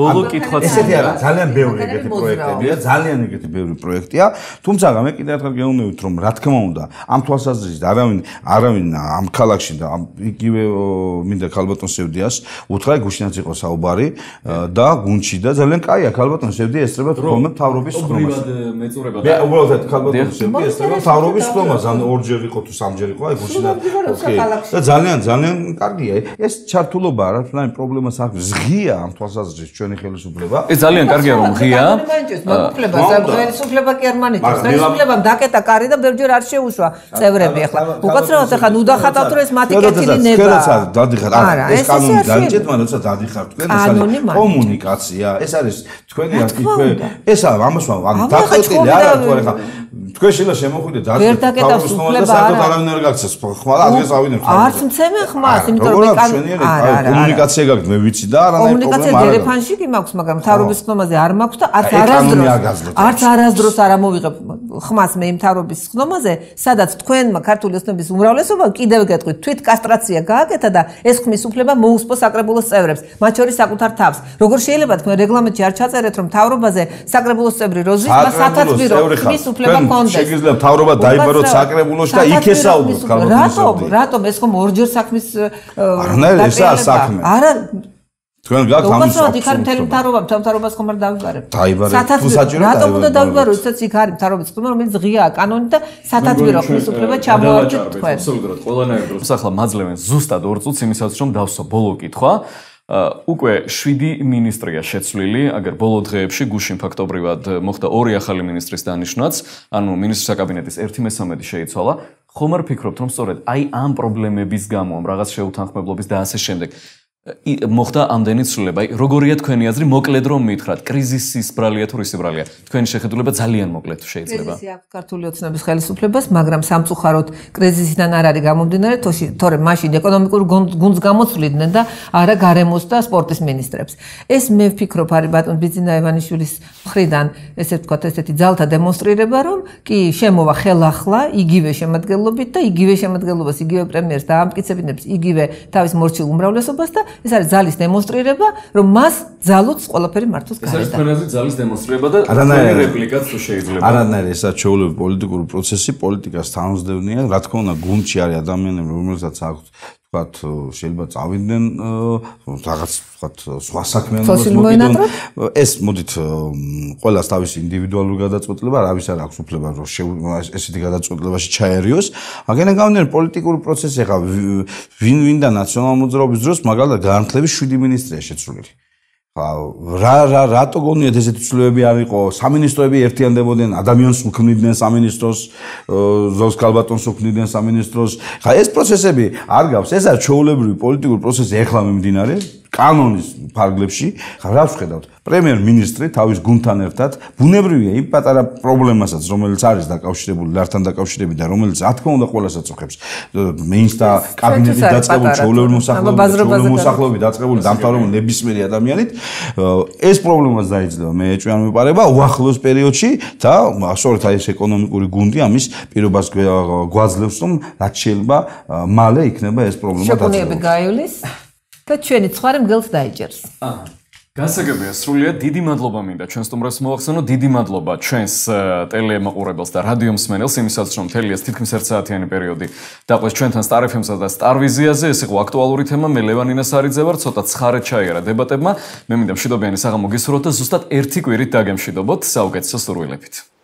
ბოლო კითხვაც ესეთი არა ძალიან ბევრი ეგეთი პროექტებია ძალიან ეგეთი ბევრი პროექტია თუმცა მე კიდევ ერთხელ გეუბნებით რომ რა თქმა უნდა ამ თვალსაზრისით არავინ ამ ქალაქში და იგივე მინდა ქალბატონ სევდიას უთხრა გუშინაც იყო საუბარი და გუნჩი და ძალიან კაია ქალბატონ სევდია ესწრება თქონდა მთავრობის სხდომას მეწურება და უბრალოდ ქალბატონ სევდია ესწრება მთავრობის სხდომას ან ორჯერ იყო თუ სამჯერ იყო აი გუშინ და ძალიან კარგია ეს ჩართულობა რა თქმა უნდა პრობლემას აქვს ზღია ამ თვალსაზრისით ჩვენი ხელისუფლება ეს ძალიან კარგია რომ ღია ხელისუფლება კი არ მანიჭებს ხელისუფლებამ დაკეტა კარი და ბევრჯერ არ შეუშვა წევრები ახლა უკაცრავად ახლა ნუ დახატავთ რომ ეს მათი კეთილი ნება დადიხარ ეს კანონი განჭეთ მაგრამ როცა დადიხარ თქვენ ეს არის კომუნიკაცია ეს არის თქვენი აკითხვე ეს ამას ანუ დაკეტილი არა თუ არა თქვენ შეიძლება შემოხვიდეთ ვერ დაკეტავს უფლება საერთოდ არავინ არ გაქცეს ხმა ადგეს ავიდნენ არც მცემენ ხმას იმიტომ რომ კომუნიკაცია გაქვს მე ვიცი და არანაირი პრობლემა არ არის კომუნიკაცია დერეფანში კი მაქვს მაგრამ მთავრობის ხმაზე არ მაქვს და არც არასდროს არ ამოვიღებ ხმას მე მთავრობის ხმაზე სადაც თქვენმა ქართული ოცნების უმრავლესობამ კიდევ გეტყვით თვით კასტრაცია გააკეთა და ეს ხმის უფლება მოუსპო საკრებულოს წევრებს მათ შორის საკუთარ თავს როგორ შეიძლება თქვენ რეგლამენტში არ ჩაწერეთ რომ მთავრობაზე საკრებულოს წევრი როზვის მას სათათბირო ხმის უფლება ჰქონდეს შეგიძლია მთავრობა დაიბაროთ საკრებულოში და იქ ესაუბროთ რატომ ეს ხომ ორჯერ საქმის არანაირ ესაა საქმე არა თქვენ გაქვთ ამის მთავრობას ხომ არ დავიბარებთ დაიბარებთ თუ საჭირო რატომ უნდა დავიბაროთ ისიც იქ არის მთავრობის ხმა რომელიც ღიაა კანონით და სათათბირო ხმის უფლება ჩამოარჩეთ თქვენ აბსოლუტურად ყველანაირ დროს ახლა მაძლევენ ზუსტად 2 წუთს იმისაც რომ დავსვა ბოლო კითხვა უკვე 7 მინისტრია შეცვლილი, აგერ ბოლო დღეებში გუშინ ფაქტობრივად მოხდა 2 ახალი მინისტრის დანიშვნაც, ანუ მინისტრთა კაბინეტის 1/13 შეიცვალა. ხომ არ ფიქრობთ, რომ სწორედ აი ამ პრობლემების გამო, ამ რაღაც შეუთანხმებლობის და ასე შემდეგ მოხდა ამდენი ცვლილება. როგორია თქვენი აზრი, მოკლედ რომ მითხრათ, კრიზისის ბრალია თუ რისი ბრალია? თქვენი შეხედულება ძალიან მოკლედ შეიძლება. კრიზისი აქვს ქართული ოცნების ხელისუფლებას, მაგრამ სამწუხაროდ კრიზისიდან არ არის გამომდინარე, თორემ მაშინ ეკონომიკურ გუნდს გამოცვლიდნენ და არა გარემოს და სპორტის მინისტრებს. ეს მე ვფიქრობ არის ბატონ ბიძინა ივანიშვილის მხრიდან, ესე ვთქვათ, ესეთი ძალთა დემონსტრირება, რომ კი შემოვა ხელახლა იგივე შემადგენლობით და იგივე შემადგენლობას, იგივე პრემიერს დაამტკიცებინებს, იგივე თავის მორჩილ უმრავლესობას და ეს არის ძალის დემონსტრირება, რომ მას ძალუც ყველაფერი მართოს გარდა. ეს არის თქვენაზე ძალის დემონსტრირება და თქვენი რეპლიკაც თუ შეიძლება. არანაირი ესა ჩეულები პოლიტიკური პროცესი, პოლიტიკას თანამდებნია, რა თქმა უნდა, გუნდში არის ადამიანები, რომელსაც აქვს ვთქვათ, შეიძლება წავიდნენ რაღაც ვთქვათ, სხვა საქმიანობას მოგიდონ. ეს მოდით ყველას თავისი ინდივიდუალური გადაწყვეტილება, რავის არ აქვს უფლება რომ ესეთი გადაწყვეტილებაში ჩაერიოს. მაგენა გამომდინარე პოლიტიკური პროცესი ახლა ვინ-ვინდა ნაციონალურ მოძრაობის დროს მაგალითად განათლების 7 მინისტრია შეცვლილი. რატო გონიათ ესეთი ცვლილებები არ იყო? სამინისტროები ერთიანდებოდნენ, ადამიანს უქმნიდნენ სამინისტროს, ზოგს ქალბატონს უქმნიდნენ სამინისტროს. ხა ეს პროცესები არ გავს, ეს არის ჩვეულებრივი პოლიტიკური პროცესი ეხლა მიმდინარე. კანონის ფარგლებში რას ვხედავთ? პრემიერ-მინისტრი თავის გუნდთან ერთად ბუნებრივია იმ პატარა პრობლემასაც, რომელიც არის დაკავშირებული ლართან დაკავშირებით და რომელიც რა თქმა უნდა ყველას აწუხებს. მინისტრთა კაბინეტის დაწყებული ჩვეულებრივი მოსახლეობით დაწყებული დამთავრებული ნებისმიერი ადამიანით ეს პრობლემას დაიძლევა მე ეჭვიან მიპარება უახლოს პერიოდში და სწორედ აი ეს ეკონომიკური გუნდი ამის პირობას გვაძლევს რომ რაც შეიძლება მალე იქნება ეს პრობლემა დაწყებული. შეგუნიები გაივლის და ჩვენი ცხარი მგელს დაიჯერს. გასაგებია, სრულიად დიდი მადლობა მინდა ჩვენს სტუმრებს მოახსენო, დიდი მადლობა ჩვენს ტელემაყურებელს და რადიო მსმენელს იმისაც, რომ მთელი ეს თითქმის 1 საათიანი პერიოდი დაყვეს ჩვენთან Star FM-სა და Star Vision-ზე. ეს იყო აქტუალური თემა, მე ლევანინა სარიძე ვარ, ცოტა ცხარად ჩაიარა დებატებმა. მე მინდა მშვიდობიანი საღამო გისურვოთ და ზუსტად 1 კვირით დაგემშვიდობოთ საუკეთესო სურვილებით.